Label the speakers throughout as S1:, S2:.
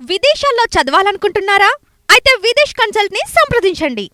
S1: విదేశాల్లో చదవాలనుకుంటున్నారా? అయితే విదేశ్ కన్సల్ట్ ని సంప్రదించండి.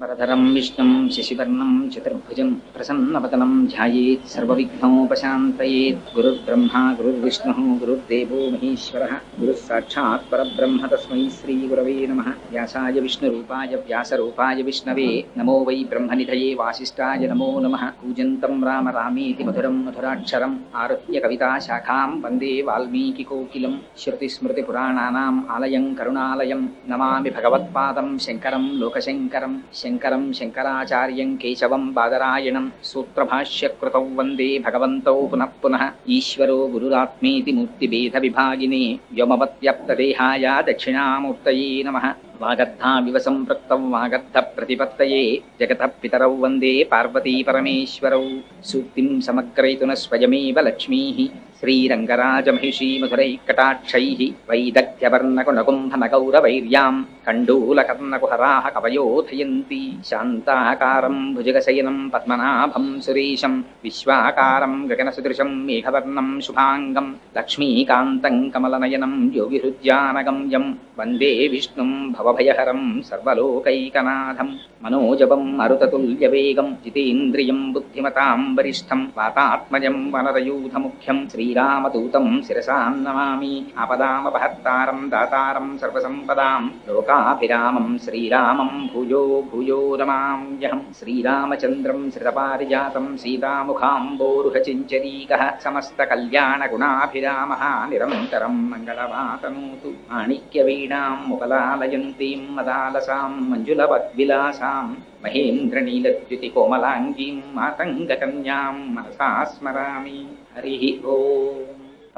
S2: వరదరం విష్ణుం శశివర్ణం చతుర్భుజం ప్రసన్నవదనం ధ్యాయేత్ సర్వవిఘ్నోపశాంతయేత్. గురుర్బ్రహ్మా గురుర్విష్ణుః గురుర్దేవో మహేశ్వరః గురుః సాక్షాత్ పరబ్రహ్మ తస్మై శ్రీ గురవే నమః. వ్యాసాయ విష్ణురూపాయ వ్యాసరూపాయ విష్ణవే నమో వై బ్రహ్మనిధయే వాసిష్ఠాయ నమో నమః. కూజంతం రామ రామేతి మధురం మధురాక్షరం ఆరుహ్య కవితా శాఖాం వందే వాల్మీకికోకిలం. శృతిస్మృతిపురాణానాం ఆలయం కరుణాలయం నమామి భగవత్పాదం శంకరం లోకశంకరం. శంకరం శంకరాచార్యం కేశవం బాదరాయణం సూత్రభాష్యకృతౌ వందే భగవంతౌ పునః పునః. ఈశ్వరో గురురాత్మేతి మూర్తిభేద విభాగినే వ్యోమవద్వ్యాప్తదేహాయ దక్షిణామూర్తయే నమః. వాగర్ధావివ సంపృక్తౌ వాగర్ధ ప్రతిపత్తయే జగతః పితరౌ వందే పార్వతీ పరమేశ్వరౌ. సూక్తిం సమగ్రయతున స్వయమేవ లక్ష్మీః శ్రీరంగరాజమహిషీ మధురైకటాక్షైః వైదగ్ధ్యవర్ణకునకుంభనగౌరవైర్యాం కండూలకర్ణకుహరాः కవయోధయంతి. శాంతాకారం భుజగశయనం పద్మనాభం సురేశం విశ్వాకారం గగనసదృశం మేఘవర్ణం శుభాంగం లక్ష్మీకాంతం కమలనయనం యోగిహృద్యానగమ్యం వందే విష్ణుం భవభయహరం సర్వలోకైకనాథం. మనోజవం మరుతతుల్యవేగం జితేంద్రియం బుద్ధిమతాం వరిష్టం వాతాత్మజం వనరయూథముఖ్యం శ్రీరామదూతం శిరసా నమామి. ఆపదామపహర్తారం దాతారం సర్వసంపదాం లోకాభిరామం శ్రీరామం భూయో భూయో నమామ్యహం. శ్రీరామచంద్రం శ్రితపారిజాతం సీతాముఖాంబోరుహచించరీకః సమస్తకల్యాణగుణాభిరామः నిరంతరం మంగళమాతనోతు. మాణిక్యవీణాం ముకలాలయంతీం మదాలసాం మంజులవద్విలాసాం మహేంద్రనీలద్యుతికోమలాంగీం మాతంగకన్యాం మనసా స్మరామి. హరి ఓం.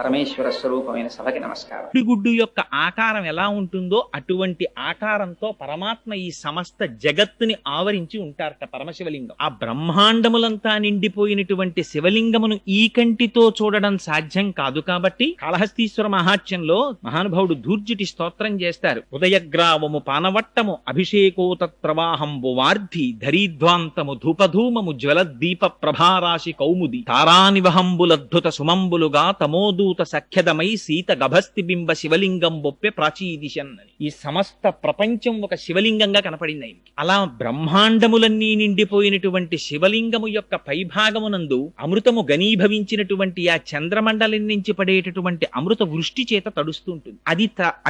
S2: పరమేశ్వర స్వరూపమైన సభకి నమస్కారం.
S3: గుడ్డు యొక్క ఆకారం ఎలా ఉంటుందో అటువంటి ఆకారంతో పరమాత్మ ఈ సమస్త జగత్తుని ఆవరించి ఉంటారట పరమశివలింగం. ఆ బ్రహ్మాండములంతా నిండిపోయినటువంటి శివలింగమును ఈ కంటితో చూడడం సాధ్యం కాదు కాబట్టి కాళహస్తీశ్వర మహాత్మ్యంలో మహానుభావుడు ధూర్జుటి స్తోత్రం చేస్తారు. ఉదయగ్రావము పానవట్టము అభిషేకోతత్ప్రవాహంబు వార్ధి ధరీధ్వాంతము ధూపధూమము జ్వలద్దీప ప్రభారాశి కౌముది తారానివహంబులద్భుత సుమంబులుగా తమోదూ సఖ్యదమై సీత గభస్తి బింబ శివలింగం బొప్పె ప్రాచీదిశన్. ఈ సమస్త ప్రపంచం ఒక శివలింగంగా కనపడింది ఆయనకి. అలా బ్రహ్మాండములన్నీ నిండిపోయినటువంటి శివలింగము యొక్క పైభాగమునందు అమృతము గనీభవించినటువంటి ఆ చంద్రమండలం నుంచి పడేటటువంటి అమృత వృష్టి చేత తడుస్తూ ఉంటుంది.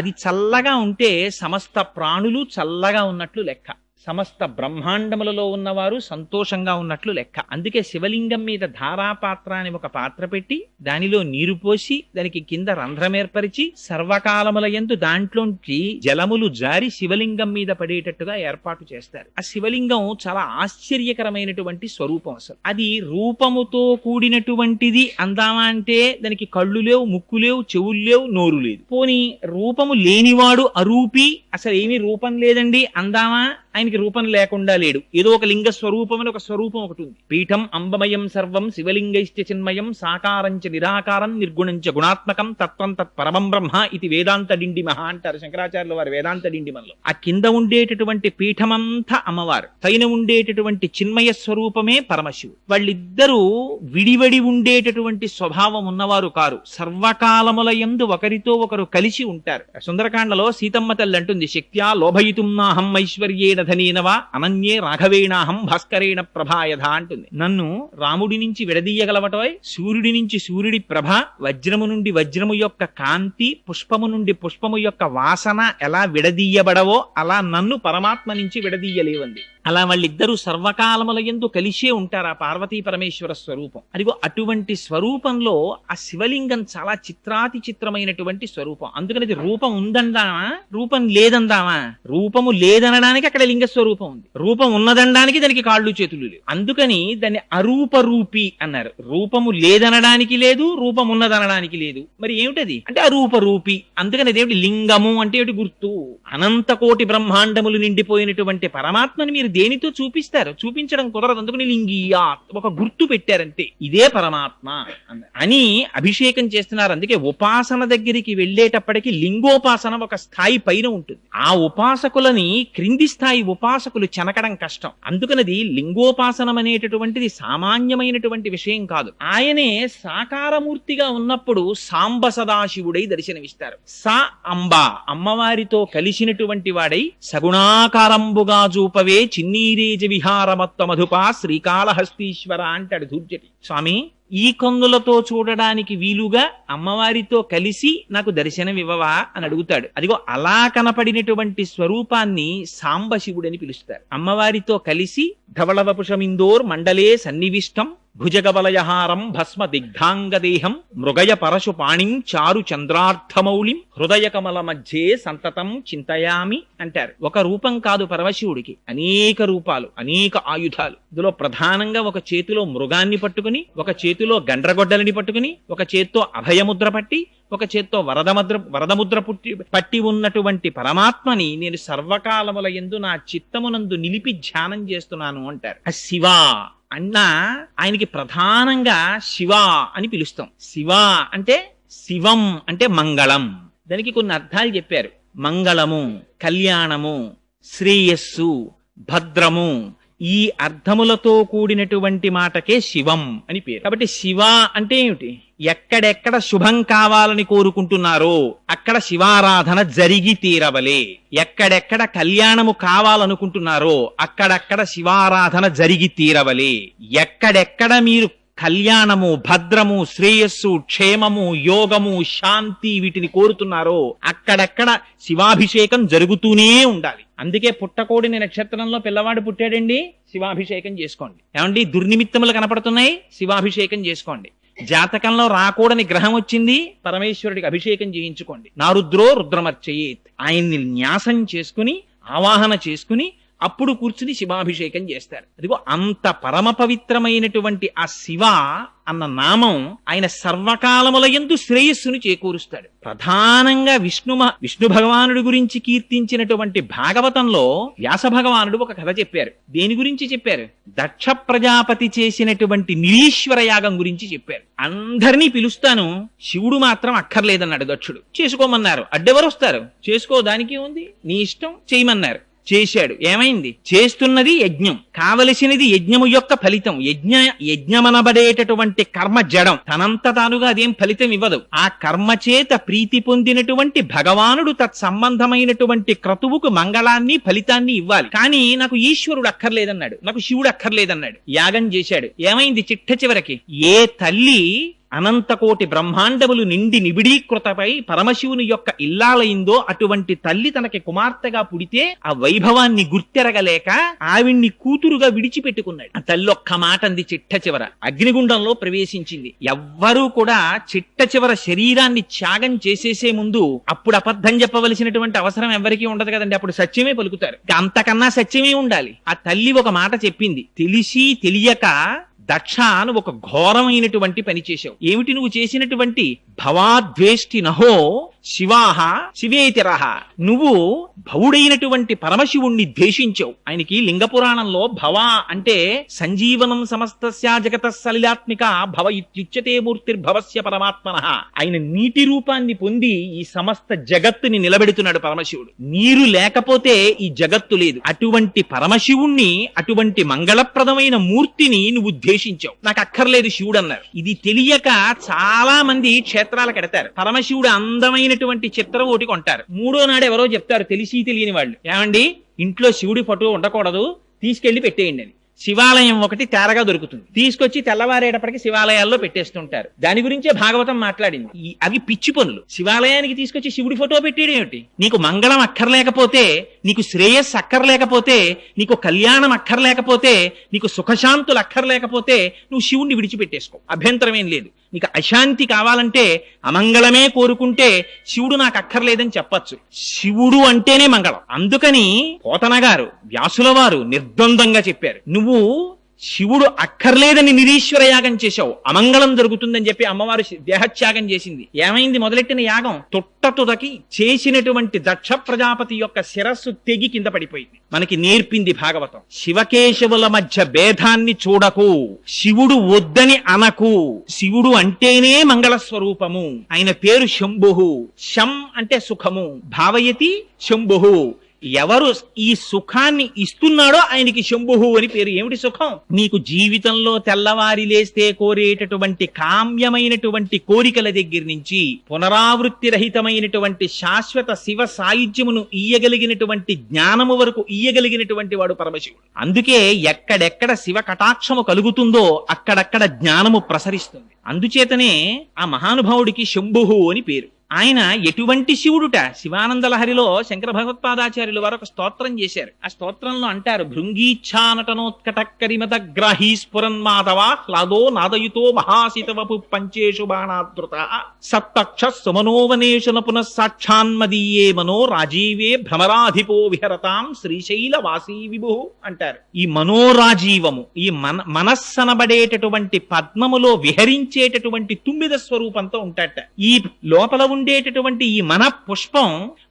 S3: అది చల్లగా ఉంటే సమస్త ప్రాణులు చల్లగా ఉన్నట్లు లెక్క, సమస్త బ్రహ్మాండములలో ఉన్నవారు సంతోషంగా ఉన్నట్లు లెక్క. అందుకే శివలింగం మీద ధారాపాత్ర అని ఒక పాత్ర పెట్టి దానిలో నీరు పోసి దానికి కింద రంధ్రమేర్పరిచి సర్వకాలముల యందు దాంట్లోంచి జలములు జారి శివలింగం మీద పడేటట్టుగా ఏర్పాటు చేస్తారు. ఆ శివలింగం చాలా ఆశ్చర్యకరమైనటువంటి స్వరూపం. అసలు అది రూపముతో కూడినటువంటిది అందామా అంటే దానికి కళ్ళు లేవు, ముక్కు లేవు, చెవులు లేవు, నోరు లేదు. పోనీ రూపము లేనివాడు అరూపి, అసలు ఏమీ రూపం లేదండి అందామా? ఆయనకి రూపం లేకుండా లేడు. ఏదో ఒక లింగ స్వరూపం అని ఒక స్వరూపం ఒకటి ఉంది. పీఠం అంబమయం సర్వం శివలింగైశ్చ చిన్మయం సాకారంచ నిరాకారం నిర్గుణంచ గుణాత్మకం తత్వం తత్పరమం బ్రహ్మ ఇది వేదాంత డిండిమహ అంటారు శంకరాచార్యుల వారు వేదాంత డిండిమల్లో. ఆ కింద ఉండేటటువంటి పీఠమంతా అమ్మవారు, పైన ఉండేటటువంటి చిన్మయ స్వరూపమే పరమశివుడు. వాళ్ళిద్దరూ విడివడి ఉండేటటువంటి స్వభావం ఉన్నవారు కారు. సర్వకాలముల యందు ఒకరితో ఒకరు కలిసి ఉంటారు. సుందరకాండలో సీతమ్మ తల్లి అంటుంది, శక్త్యా లోభయితుం నాహం ఐశ్వర్యేణ ధనేనవా అనన్యే రాఘవేణాహం భాస్కరేణ ప్రభాయధ అంటుంది. నన్ను రాముడి నుంచి విడదీయగలవటోయ్, సూర్యుడి నుంచి సూర్యుడి ప్రభ, వజ్రము నుండి వజ్రము యొక్క కాంతి, పుష్పము నుండి పుష్పము యొక్క వాసన ఎలా విడదీయబడవో అలా నన్ను పరమాత్మ నుంచి విడదీయలేవంది. అలా వాళ్ళిద్దరూ సర్వకాలముల యందు కలిసే ఉంటారు. ఆ పార్వతీ పరమేశ్వర స్వరూపం అదిగో అటువంటి స్వరూపంలో ఆ శివలింగం చాలా చిత్రాతి చిత్రమైనటువంటి స్వరూపం. అందుకని అది రూపం ఉందందామా, రూపం లేదందామా? రూపము లేదనడానికి అక్కడ లింగ స్వరూపం ఉంది, రూపం ఉన్నదనడానికి దానికి కాళ్ళు చేతులు లేవు. అందుకని దాన్ని అరూపరూపి అన్నారు. రూపము లేదనడానికి లేదు, రూపం ఉన్నదనడానికి లేదు. మరి ఏమిటది అంటే అరూపరూపి. అందుకని అదేమిటి లింగము అంటే ఏమిటి గుర్తు? అనంత కోటి బ్రహ్మాండములు నిండిపోయినటువంటి పరమాత్మని మీరు దేనితో చూపిస్తారు? చూపించడం కుదరదు. అందుకని లింగియా ఒక గుర్తు పెట్టారంతే, ఇదే పరమాత్మ అని అభిషేకం చేస్తున్నారు. అందుకే ఉపాసన దగ్గరికి వెళ్ళేటప్పటికి లింగోపాసన ఒక స్థాయి పైన ఉంటుంది. ఆ ఉపాసకులని క్రింది స్థాయి స్థాయి ఉపాసకులు చెనకడం కష్టం. అందుకనది లింగోపాసనం అనేటటువంటిది సామాన్యమైనటువంటి విషయం కాదు. ఆయనే సాకారమూర్తిగా ఉన్నప్పుడు సాంబ సదాశివుడై దర్శనమిస్తారు. సా అంబ, అమ్మవారితో కలిసినటువంటి వాడై సగుణాకారంబుగా చూపవే చిన్నీరేజ విహారమత్వ మధుపా శ్రీకాళహస్తీశ్వర అంటాడు ధూర్జటి. స్వామి, ఈ కన్నులతో చూడడానికి వీలుగా అమ్మవారితో కలిసి నాకు దర్శనం ఇవ్వవా అని అడుగుతాడు. అదిగో అలా కనపడినటువంటి స్వరూపాన్ని సాంబశివుడని పిలుస్తారు. అమ్మవారితో కలిసి ధవళవపుషమిందోర్ మండలే సన్నివిష్టం భుజగబలయహారం భస్మ దిగ్ధాంగదేహం మృగయ పరశు పాణిం చారు చంద్రార్థమౌళిం హృదయ కమల మధ్యే సంతతం చింతయామి అంటారు. ఒక రూపం కాదు పరమశివుడికి, అనేక రూపాలు, అనేక ఆయుధాలు. ఇందులో ప్రధానంగా ఒక చేతిలో మృగాన్ని పట్టుకుని, ఒక చేతిలో గండ్రగొడ్డలని పట్టుకుని, ఒక చేత్తో అభయముద్ర పట్టి, ఒక చేత్తో వరదముద్ర పట్టి ఉన్నటువంటి పరమాత్మని నేను సర్వకాలముల యందు నా చిత్తమునందు నిలిపి ధ్యానం చేస్తున్నాను అంటారు. ఆ శివ అన్నా ఆయనకి ప్రధానంగా శివ అని పిలుస్తాం. శివ అంటే శివం అంటే మంగళం. దానికి కొన్ని అర్థాలు చెప్పారు. మంగళము, కళ్యాణము, శ్రేయస్సు, భద్రము, ఈ అర్థములతో కూడినటువంటి మాటకే శివం అని పేరు. కాబట్టి శివ అంటే ఏమిటి? ఎక్కడెక్కడ శుభం కావాలని కోరుకుంటున్నారో అక్కడ శివారాధన జరిగి తీరవలే. ఎక్కడెక్కడ కళ్యాణము కావాలనుకుంటున్నారో అక్కడక్కడ శివారాధన జరిగి తీరవలే. ఎక్కడెక్కడ మీరు కళ్యాణము, భద్రము, శ్రేయస్సు, క్షేమము, యోగము, శాంతి వీటిని కోరుతున్నారో అక్కడక్కడ శివాభిషేకం జరుగుతూనే ఉండాలి. అందుకే పుట్టకోడిని నక్షత్రంలో పిల్లవాడు పుట్టాడండి, శివాభిషేకం చేసుకోండి. ఏమండి, దుర్నిమిత్తములు కనపడుతున్నాయి, శివాభిషేకం చేసుకోండి. జాతకంలో రాకూడని గ్రహం వచ్చింది, పరమేశ్వరుడికి అభిషేకం చేయించుకోండి. నారుద్రో రుద్రమర్చయేత్, ఆయన్ని న్యాసం చేసుకుని ఆవాహన చేసుకుని అప్పుడు కూర్చుని శివాభిషేకం చేస్తారు. అదిగో అంత పరమ పవిత్రమైనటువంటి ఆ శివ అన్న నామం ఆయన సర్వకాలముల యందు శ్రేయస్సును చేకూరుస్తాడు. ప్రధానంగా విష్ణు భగవానుడి గురించి కీర్తించినటువంటి భాగవతంలో వ్యాస భగవానుడు ఒక కథ చెప్పారు. దేని గురించి చెప్పారు? దక్ష ప్రజాపతి చేసినటువంటి నిరీశ్వర యాగం గురించి చెప్పారు. అందరినీ పిలుస్తాను, శివుడు మాత్రం అక్కర్లేదన్నాడు దక్షుడు. చేసుకోమన్నారు. అడ్డెవరు వస్తారు? చేసుకో, దానికి ఉంది, నీ ఇష్టం, చేయమన్నారు. చేశాడు. ఏమైంది? చేస్తున్నది యజ్ఞం, కావలసినది యజ్ఞము యొక్క ఫలితం. యజ్ఞమనబడేటటువంటి కర్మ జడం, తనంత తానుగా అదేం ఫలితం ఇవ్వదు. ఆ కర్మ చేత ప్రీతి పొందినటువంటి భగవానుడు తత్సంబంధమైనటువంటి క్రతువుకు మంగళాన్ని ఫలితాన్ని ఇవ్వాలి. కానీ నాకు ఈశ్వరుడు అక్కర్లేదన్నాడు, నాకు శివుడు అక్కర్లేదన్నాడు. యాగం చేశాడు. ఏమైంది? చిట్ట చివరికి ఏ తల్లి అనంతకోటి బ్రహ్మాండములు నిండి నిబిడీకృతపై పరమశివుని యొక్క ఇల్లాలైందో అటువంటి తల్లి తనకి కుమార్తెగా పుడితే ఆ వైభవాన్ని గుర్తెరగలేక ఆవిడ్ని కూతురుగా విడిచిపెట్టుకున్నాడు. ఆ తల్లి ఒక్క మాట అంది చిట్ట చివర, అగ్నిగుండంలో ప్రవేశించింది. ఎవ్వరూ కూడా చిట్ట చివర శరీరాన్ని త్యాగం చేసేసే ముందు అప్పుడు అబద్ధం చెప్పవలసినటువంటి అవసరం ఎవరికీ ఉండదు కదండి. అప్పుడు సత్యమే పలుకుతారు. అంతకన్నా సత్యమే ఉండాలి. ఆ తల్లి ఒక మాట చెప్పింది, తెలిసి తెలియక దక్ష అని ఒక ఘోరమైనటువంటి పని చేశావు. ఏమిటి నువ్వు చేసినటువంటి? భవాద్వేష్టి నహో శివాహ శివేతిరహ, నువ్వు భవుడైనటువంటి పరమశివుణ్ణి ద్వేషించావు. ఆయనకి లింగ పురాణంలో భవ అంటే సంజీవనం సమస్తస్య జగత సలిలాత్మిక భవ ఇత్యుచ్యతే మూర్తిర్భవస్య పరమాత్మనః. ఆయన నీటి రూపాన్ని పొంది ఈ సమస్త జగత్తుని నిలబెడుతున్నాడు పరమశివుడు. నీరు లేకపోతే ఈ జగత్తు లేదు. అటువంటి పరమశివుణ్ణి, అటువంటి మంగళప్రదమైన మూర్తిని నువ్వు ద్వేషించావు. నాకు అక్కర్లేదు శివుడు అన్నారు. ఇది తెలియక చాలా మంది క్షేత్రాలకు ఎడతారు. పరమశివుడు అందమైనటువంటి చిత్రం ఒకటి కొంటారు. మూడో నాడు ఎవరో చెప్తారు, తెలిసి తెలియని వాళ్ళు, ఏమండి ఇంట్లో శివుడి ఫోటో ఉండకూడదు, తీసుకెళ్లి పెట్టేయండి అని. శివాలయం ఒకటి తేరగా దొరుకుతుంది, తీసుకొచ్చి తెల్లవారేటప్పటికి శివాలయాల్లో పెట్టేస్తుంటారు. దాని గురించే భాగవతం మాట్లాడింది. అవి పిచ్చి పనులు. శివాలయానికి తీసుకొచ్చి శివుడి ఫోటో పెట్టేయడం ఏమిటి? నీకు మంగళం అక్కర్లేకపోతే, నీకు శ్రేయస్సు అక్కర్లేకపోతే, నీకు కళ్యాణం అక్కర్లేకపోతే, నీకు సుఖశాంతులు అక్కర్లేకపోతే నువ్వు శివుణ్ణి విడిచిపెట్టేసుకో, అభ్యంతరం ఏం లేదు. నీకు అశాంతి కావాలంటే, అమంగళమే కోరుకుంటే శివుడు నాకు అక్కర్లేదని చెప్పచ్చు. శివుడు అంటేనే మంగళం. అందుకని పోతన గారు, వ్యాసుల వారు నిర్ద్వందంగా చెప్పారు, నువ్వు శివుడు అక్కర్లేదని నిరీశ్వర యాగం చేశావు, అమంగళం జరుగుతుందని చెప్పి అమ్మవారు దేహత్యాగం చేసింది. ఏమైంది? మొదలెట్టిన యాగం తొట్టతుదకి చేసినటువంటి దక్ష ప్రజాపతి యొక్క శిరస్సు తెగి కింద పడిపోయింది. మనకి నేర్పింది భాగవతం. శివకేశవుల మధ్య భేదాన్ని చూడకు, శివుడు వద్దని అనకు. శివుడు అంటేనే మంగళ స్వరూపము. ఆయన పేరు శంభుః. శం అంటే సుఖము, భావయతి శంభుః. ఎవరు ఈ సుఖాన్ని ఇస్తున్నాడో ఆయనకి శంభుహు అని పేరు. ఏమిటి సుఖం? నీకు జీవితంలో తెల్లవారి లేస్తే కోరేటటువంటి కామ్యమైనటువంటి కోరికల దగ్గర నుంచి పునరావృత్తి రహితమైనటువంటి శాశ్వత శివ సాయుధ్యమును ఇయ్యగలిగినటువంటి జ్ఞానము వరకు ఇయ్యగలిగినటువంటి వాడు పరమశివుడు. అందుకే ఎక్కడెక్కడ శివ కటాక్షము కలుగుతుందో అక్కడక్కడ జ్ఞానము ప్రసరిస్తుంది. అందుచేతనే ఆ మహానుభావుడికి శంభుహు అని పేరు. ఆయన ఎటువంటి శివుడుట? శివానంద లహరిలో శంకర భగవత్పాదాచార్యులు వారు ఒక స్తోత్రం చేశారు. ఆ స్తోత్రంలో అంటారు, భృంగీచ్ఛానటనోత్కటక్కరిమత గ్రాహీ స్ఫురన్ మాధవ హ్లాదో నాదయుతో మహాసితవపు పంచేషు బాణాదృత సప్తక్ష సుమనోవనేషున పునఃసాక్షాన్మదీయే మనో రాజీవే భ్రమరాధిపో విహరతాం శ్రీశైల వాసీ విభు అంటారు. ఈ మనోరాజీవము, ఈ మనస్సనబడేటటువంటి పద్మములో విహరించేటటువంటి తుమ్మిద స్వరూపంతో ఉంటాట. ఈ లోపల ఉండేటటువంటి ఈ మన పుష్పం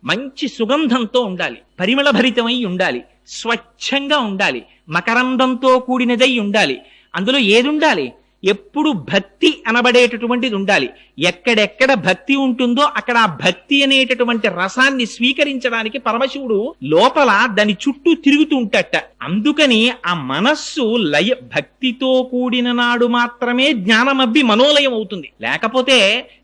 S3: మంచి సుగంధంతో ఉండాలి, పరిమళ భరితమై ఉండాలి, స్వచ్ఛంగా ఉండాలి, మకరందంతో కూడినదై ఉండాలి. అందులో ఏది ఉండాలి? ఎప్పుడు భక్తి అనబడేటటువంటిది ఉండాలి. ఎక్కడెక్కడ భక్తి ఉంటుందో అక్కడ ఆ భక్తి అనేటటువంటి రసాన్ని స్వీకరించడానికి పరమశివుడు లోపల దాని చుట్టూ తిరుగుతూ ఉంటాట. అందుకని ఆ మనస్సు భక్తితో కూడిన నాడు మాత్రమే జ్ఞానమబ్బి మనోలయం అవుతుంది. లేకపోతే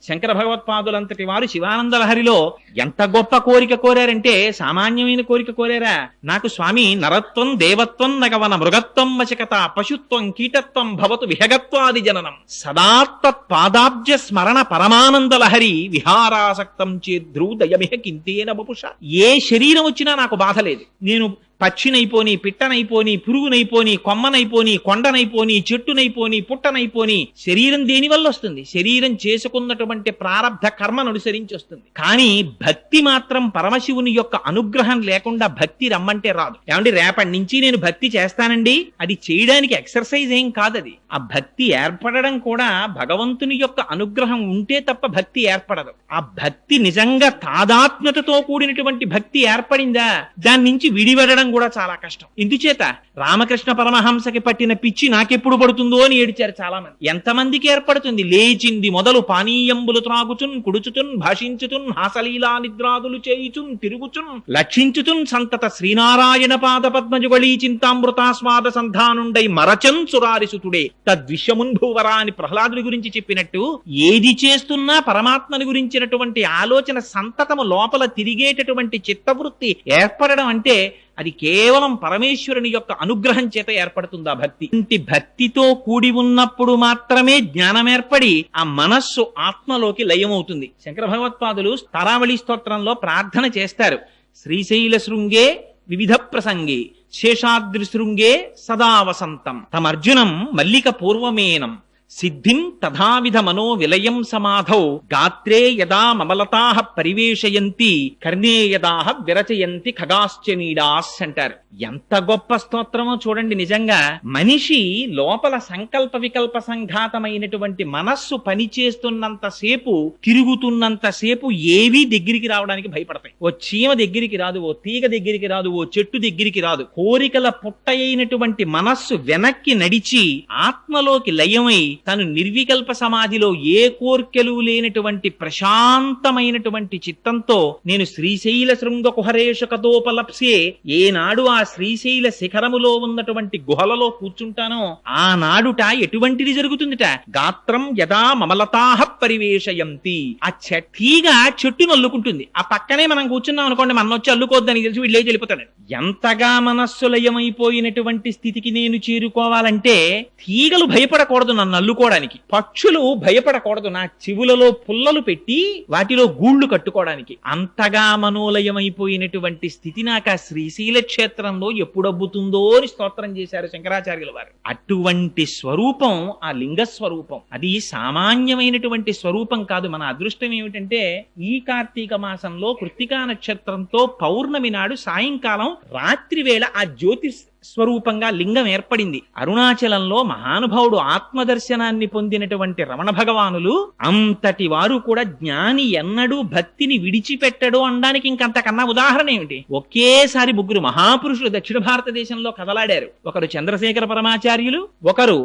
S3: శంకర భగవత్పాదులంతటి వారు శివానంద లహరిలో ఎంత గొప్ప కోరిక కోరారంటే సామాన్యమైన కోరిక కోరారా? నాకు స్వామి నరత్వం దేవత్వం నగవన మృగత్వం వశకత పశుత్వం కీటత్వం భవతు విహగత్వాది జననం సదాత్తత్ పాదాబ్జ స్మరణ పరమానంద లహరి విహారాసక్తం చేద్రు దయమిహ కింతేన బపుష. ఏ శరీరం వచ్చినా నాకు బాధ లేదు. నేను పక్షినైపోని, పిట్టనైపోని, పురుగునైపోని, కొమ్మనైపోని, కొండనైపోని, చెట్టునైపోని, పుట్టనైపోని. శరీరం దేని వల్ల వస్తుంది? శరీరం చేసుకున్నటువంటి ప్రారబ్ధ కర్మను అనుసరించి వస్తుంది. కానీ భక్తి మాత్రం పరమశివుని యొక్క అనుగ్రహం లేకుండా భక్తి రమ్మంటే రాదు. ఏమంటే రేపటి నుంచి నేను భక్తి చేస్తానండి, అది చేయడానికి ఎక్సర్సైజ్ ఏం కాదది. ఆ భక్తి ఏర్పడడం కూడా భగవంతుని యొక్క అనుగ్రహం ఉంటే తప్ప భక్తి ఏర్పడదు. ఆ భక్తి నిజంగా తాదాత్మ్యతతో కూడినటువంటి భక్తి ఏర్పడిందా, దాని నుంచి విడివడడం కూడా చాలా కష్టం. ఇందుచేత రామకృష్ణ పరమహంసకి పట్టిన పిచ్చి నాకెప్పుడు పడుతుందో అని ఏడిచారు చాలా మంది. ఎంతమందికి ఏర్పడుతుంది? లేచింది మొదలు పానీయంబులు త్రాగుచున్, కుడుచుచున్, భాషించుచున్, హాసలీలా నిద్రాదులు చేయుచున్, తిరుగుచున్, లక్షించుచున్ సంతత శ్రీనారాయణ పాద పద్మజుగళీ చింతామృతాస్వాద సంధానుండై మరచన్ సురారిసుతుడే తద్విశ్వమున్ భూవరా అని ప్రహ్లాదుడి గురించి చెప్పినట్టు ఏది చేస్తున్నా పరమాత్మని గురించినటువంటి ఆలోచన సంతతము లోపల తిరిగేటటువంటి చిత్తవృత్తి ఏర్పడడం అంటే అది కేవలం పరమేశ్వరుని యొక్క అనుగ్రహం చేత ఏర్పడుతుంది ఆ భక్తి. ఇంటి భక్తితో కూడి ఉన్నప్పుడు మాత్రమే జ్ఞానం ఏర్పడి ఆ మనస్సు ఆత్మలోకి లయమవుతుంది. శంకర భగవత్పాదులు తారావళి స్తోత్రంలో ప్రార్థన చేస్తారు. శ్రీశైల శృంగే వివిధ ప్రసంగే శేషాద్రి శృంగే సదా వసంతం తమర్జునం మల్లిక పూర్వమేనం సిద్ధిం తథావిధ మనో విలయం సమాధౌ గాత్రే యదా మమలతాః పరివేశయంతి కర్ణే యదాః విరచయంతి ఖగాశ్చనీడాస్ అంటారు. ఎంత గొప్ప స్తోత్రమో చూడండి. నిజంగా మనిషి లోపల సంకల్ప వికల్ప సంఘాతమైనటువంటి మనస్సు పనిచేస్తున్నంతసేపు, తిరుగుతున్నంతసేపు ఏవీ దగ్గరికి రావడానికి భయపడతాయి. ఓ చీమ దగ్గరికి రాదు, ఓ తీగ దగ్గరికి రాదు, ఓ చెట్టు దగ్గరికి రాదు. కోరికల పుట్ట అయినటువంటి మనస్సు వెనక్కి నడిచి ఆత్మలోకి లయమై తను నిర్వికల్ప సమాధిలో ఏ కోర్కెలు లేనటువంటి ప్రశాంతమైనటువంటి చిత్తంతో నేను శ్రీశైల శృంగ కుహరేషు కథోపలప్సే, ఏనాడు ఆ శ్రీశైల శిఖరములో ఉన్నటువంటి గుహలలో కూర్చుంటానో ఆనాడుట ఎటువంటిది జరుగుతుందిట? గాత్రం యదా మమలతాః పరివేశయంతి. ఆ తీగ చెట్టును అల్లుకుంటుంది. ఆ పక్కనే మనం కూర్చున్నాం అనుకోండి, మన వచ్చి అల్లుకోద్దని తెలిసి వీళ్ళే వెళ్ళిపోతాడు. ఎంతగా మనస్సు లయమైపోయినటువంటి స్థితికి నేను చేరుకోవాలంటే తీగలు భయపడకూడదు నన్ను అల్లుకోవడానికి, పక్షులు భయపడకూడదు నా చెవులలో పుల్లలు పెట్టి వాటిలో గూళ్లు కట్టుకోవడానికి. అంతగా మనోలయమైపోయినటువంటి స్థితి నాకు ఆ శ్రీశైల క్షేత్రంలో ఎప్పుడబ్బుతుందో అని స్తోత్రం చేశారు శంకరాచార్యుల వారు. అటువంటి స్వరూపం ఆ లింగ స్వరూపం. అది సామాన్యమైనటువంటి స్వరూపం కాదు. మన అదృష్టం ఏమిటంటే ఈ కార్తీక మాసంలో కృత్తికా నక్షత్రంతో పౌర్ణమి నాడు సాయంకాలం రాత్రి వేళ ఆ జ్యోతి స్వరూపంగా లింగం ఏర్పడింది. అరుణాచలంలో మహానుభావుడు ఆత్మదర్శనాన్ని పొందినటువంటి రమణ భగవానులు అంతటి వారు కూడా జ్ఞాని ఎన్నడూ భక్తిని విడిచిపెట్టడు అనడానికి ఇంకంతకన్నా ఉదాహరణ ఏమిటి? ఒకేసారి ముగ్గురు మహాపురుషులు దక్షిణ భారతదేశంలో కదలాడారు. ఒకరు చంద్రశేఖర పరమాచార్యులు, ఒకరు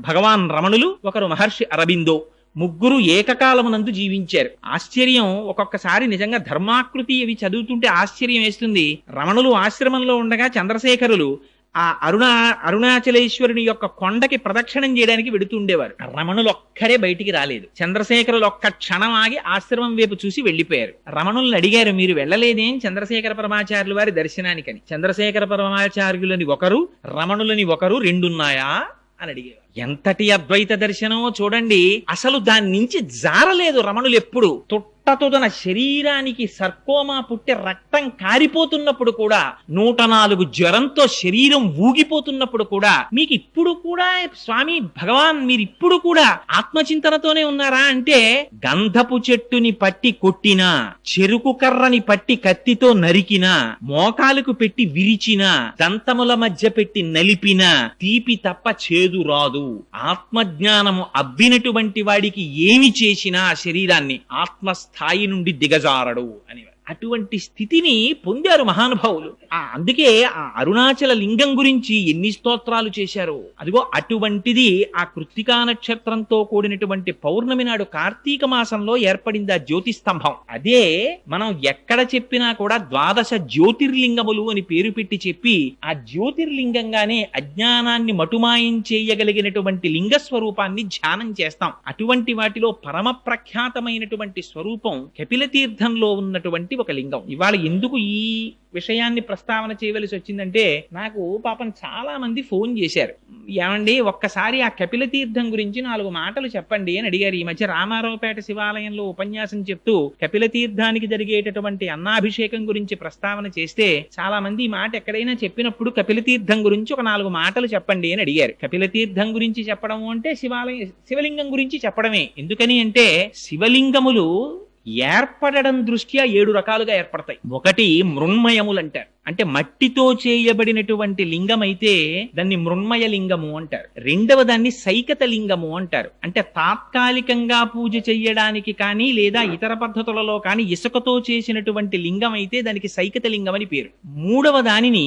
S3: భగవాన్ రమణులు, ఒకరు మహర్షి అరబిందో. ముగ్గురు ఏకకాలమునందు జీవించారు. ఆశ్చర్యం, ఒక్కొక్కసారి నిజంగా ధర్మాకృతి అవి చదువుతుంటే ఆశ్చర్యం వేస్తుంది. రమణులు ఆశ్రమంలో ఉండగా చంద్రశేఖరులు ఆ అరుణాచలేశ్వరుని యొక్క కొండకి ప్రదక్షిణం చేయడానికి వెడుతుండేవారు. రమణులు ఒక్కడే బయటికి రాలేదు. చంద్రశేఖరులు ఒక్క క్షణం ఆగి ఆశ్రమం వైపు చూసి వెళ్లిపోయారు. రమణుల్ని అడిగారు, మీరు వెళ్ళలేదేం చంద్రశేఖర పరమాచార్యుల వారి దర్శనానికని. చంద్రశేఖర పరమాచార్యులని ఒకరు, రమణులని ఒకరు, రెండున్నాయా అని అడిగారు. ఎంతటి అద్వైత దర్శనమో చూడండి. అసలు దాని నుంచి జారలేదు రమణులు ఎప్పుడు. తొట్టతో తన శరీరానికి సర్కోమా పుట్టి రక్తం కారిపోతున్నప్పుడు కూడా, 104 జ్వరంతో శరీరం ఊగిపోతున్నప్పుడు కూడా, మీకు ఇప్పుడు కూడా స్వామి భగవాన్ మీరు ఇప్పుడు కూడా ఆత్మచింతనతోనే ఉన్నారా అంటే, గంధపు చెట్టుని పట్టి కొట్టినా, చెరుకు కర్రని పట్టి కత్తితో నరికినా, మోకాలకు పెట్టి విరిచినా, దంతముల మధ్య పెట్టి నలిపినా తీపి తప్ప చేదు రాదు. ఆత్మజ్ఞానము అబ్బినటువంటి వాడికి ఏమి చేసినా శరీరాన్ని ఆత్మస్థాయి నుండి దిగజారడు అని. అటువంటి స్థితిని పొందారు మహానుభావులు. అందుకే ఆ అరుణాచల లింగం గురించి ఎన్ని స్తోత్రాలు చేశారు. అదిగో అటువంటిది ఆ కృత్తికా నక్షత్రంతో కూడినటువంటి పౌర్ణమి నాడు కార్తీక మాసంలో ఏర్పడింది ఆ జ్యోతిస్తంభం. అదే మనం ఎక్కడ చెప్పినా కూడా 12 జ్యోతిర్లింగములు అని పేరు పెట్టి చెప్పి, ఆ జ్యోతిర్లింగంగానే అజ్ఞానాన్ని మటుమాయం చేయగలిగినటువంటి లింగ స్వరూపాన్ని ధ్యానం చేస్తాం. అటువంటి వాటిలో పరమ ప్రఖ్యాతమైనటువంటి స్వరూపం కపిల తీర్థంలో ఉన్నటువంటి ఒక లింగం. ఇవాళ ఎందుకు ఈ విషయాన్ని ప్రస్తావన చేయవలసి వచ్చిందంటే, నాకు పాపం చాలా మంది ఫోన్ చేశారు, ఏమండి ఒక్కసారి ఆ కపిల తీర్థం గురించి 4 మాటలు చెప్పండి అని అడిగారు. ఈ మధ్య రామారావుపేట శివాలయంలో ఉపన్యాసం చెప్తూ కపిల తీర్థానికి జరిగేటటువంటి అన్నాభిషేకం గురించి ప్రస్తావన చేస్తే, చాలా మంది ఈ మాట ఎక్కడైనా చెప్పినప్పుడు కపిల తీర్థం గురించి ఒక 4 మాటలు చెప్పండి అని అడిగారు. కపిల తీర్థం గురించి చెప్పడం అంటే శివలింగం గురించి చెప్పడమే. ఎందుకని అంటే, శివలింగములు ఏర్పడడం దృష్ట్యా 7 రకాలుగా ఏర్పడతాయి. ఒకటి మృణ్మయములు అంటారు, అంటే మట్టితో చేయబడినటువంటి లింగం అయితే దాన్ని మృణ్మయ లింగము అంటారు. రెండవ దాన్ని సైకత లింగము అంటారు, అంటే తాత్కాలికంగా పూజ చెయ్యడానికి కానీ లేదా ఇతర పద్ధతులలో కానీ ఇసుకతో చేసినటువంటి లింగం అయితే దానికి సైకత లింగం అని పేరు. మూడవ దానిని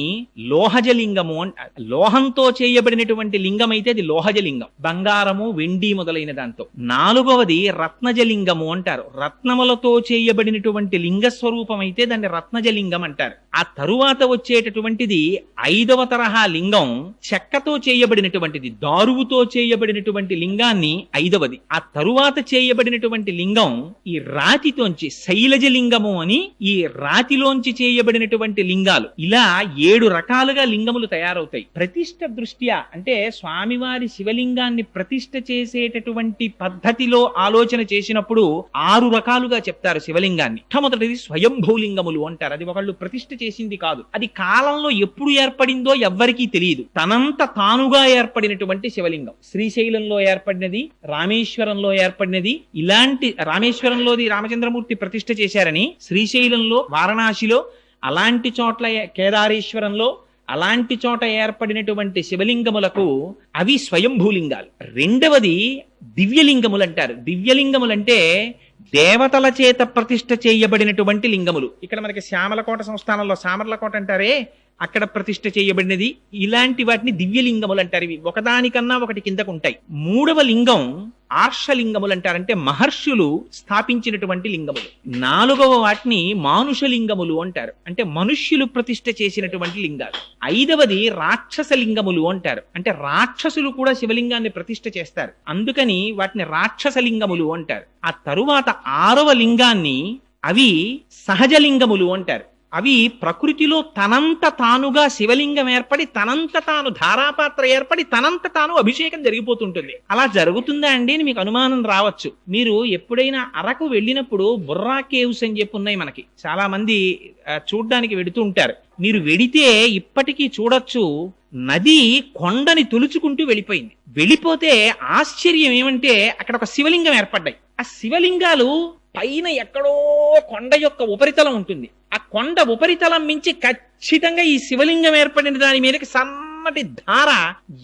S3: లోహజ లింగము అంటారు. లోహంతో చేయబడినటువంటి లింగం అయితే అది లోహజ లింగం, బంగారము వెండి మొదలైన దాంతో. నాలుగవది రత్నజ లింగము అంటారు. రత్నములతో చేయబడినటువంటి లింగ స్వరూపం అయితే దాన్ని రత్నజ లింగం అంటారు. ఆ తరువాత వచ్చేటటువంటిది 5వ తరహా లింగం, చెక్కతో చేయబడినటువంటిది, దారువుతో చేయబడినటువంటి లింగాన్ని 5వది. ఆ తరువాత చేయబడినటువంటి లింగం ఈ రాతితోంచి శైలజ లింగము అని, ఈ రాతిలోంచి చేయబడినటువంటి లింగాలు. ఇలా 7 రకాలుగా లింగములు తయారవుతాయి. ప్రతిష్ఠ దృష్ట్యా అంటే స్వామివారి శివలింగాన్ని ప్రతిష్ఠ చేసేటటువంటి పద్ధతిలో ఆలోచన చేసినప్పుడు 6 రకాలుగా చెప్తారు శివలింగాన్ని. మొట్టమొదటిది స్వయంభూలింగములు అంటారు. అది ఒకళ్ళు ప్రతిష్ఠ చేసింది కాదు, అది కాలంలో ఎప్పుడు ఏర్పడిందో ఎవ్వరికీ తెలియదు. తనంత తానుగా ఏర్పడినటువంటి శివలింగం. శ్రీశైలంలో ఏర్పడినది, రామేశ్వరంలో ఏర్పడినది. ఇలాంటి రామేశ్వరంలోది రామచంద్రమూర్తి ప్రతిష్ఠ చేశారని, శ్రీశైలంలో, వారణాసిలో, అలాంటి చోట్ల కేదారేశ్వరంలో, అలాంటి చోట ఏర్పడినటువంటి శివలింగములకు అవి స్వయంభూలింగాలు. రెండవది దివ్యలింగములు అంటారు. దివ్యలింగములంటే దేవతల చేత ప్రతిష్ఠ చేయబడినటువంటి లింగములు. ఇక్కడ మనకి శ్యామలకోట సంస్థానంలో సామర్లకోట అంటారే, అక్కడ ప్రతిష్ఠ చేయబడినది. ఇలాంటి వాటిని దివ్యలింగములు అంటారు. ఇవి ఒకదానికన్నా ఒకటి కిందకు ఉంటాయి. మూడవ లింగం ఆర్షలింగములు అంటారు, అంటే మహర్షులు స్థాపించినటువంటి లింగములు. నాలుగవ వాటిని మానుషలింగములు అంటారు, అంటే మనుష్యులు ప్రతిష్ఠ చేసినటువంటి లింగాలు. 5వది రాక్షస లింగములు అంటారు, అంటే రాక్షసులు కూడా శివలింగాన్ని ప్రతిష్ఠ చేస్తారు, అందుకని వాటిని రాక్షస లింగములు అంటారు. ఆ తరువాత 6వ లింగాన్ని అవి సహజలింగములు అంటారు. అవి ప్రకృతిలో తనంత తానుగా శివలింగం ఏర్పడి, తనంత తాను ధారాపాత్ర ఏర్పడి, తనంత తాను అభిషేకం జరిగిపోతుంటుంది. అలా జరుగుతుందా అండి అని మీకు అనుమానం రావచ్చు. మీరు ఎప్పుడైనా అరకు వెళ్ళినప్పుడు బుర్రా కేవ్స్ అని చెప్పి ఉన్నాయి మనకి, చాలా మంది చూడ్డానికి వెడుతూ ఉంటారు. మీరు వెడితే ఇప్పటికీ చూడొచ్చు, నది కొండని తొలుచుకుంటూ వెళ్ళిపోయింది. వెళ్ళిపోతే ఆశ్చర్యం ఏమంటే అక్కడ ఒక శివలింగం ఏర్పడ్డాయి. ఆ శివలింగాలు పైన ఎక్కడో కొండ యొక్క ఉపరితలం ఉంటుంది. ఆ కొండ ఉపరితలం మించి ఖచ్చితంగా ఈ శివలింగం ఏర్పడిన దాని మీదకి సన్న సన్నటి ధార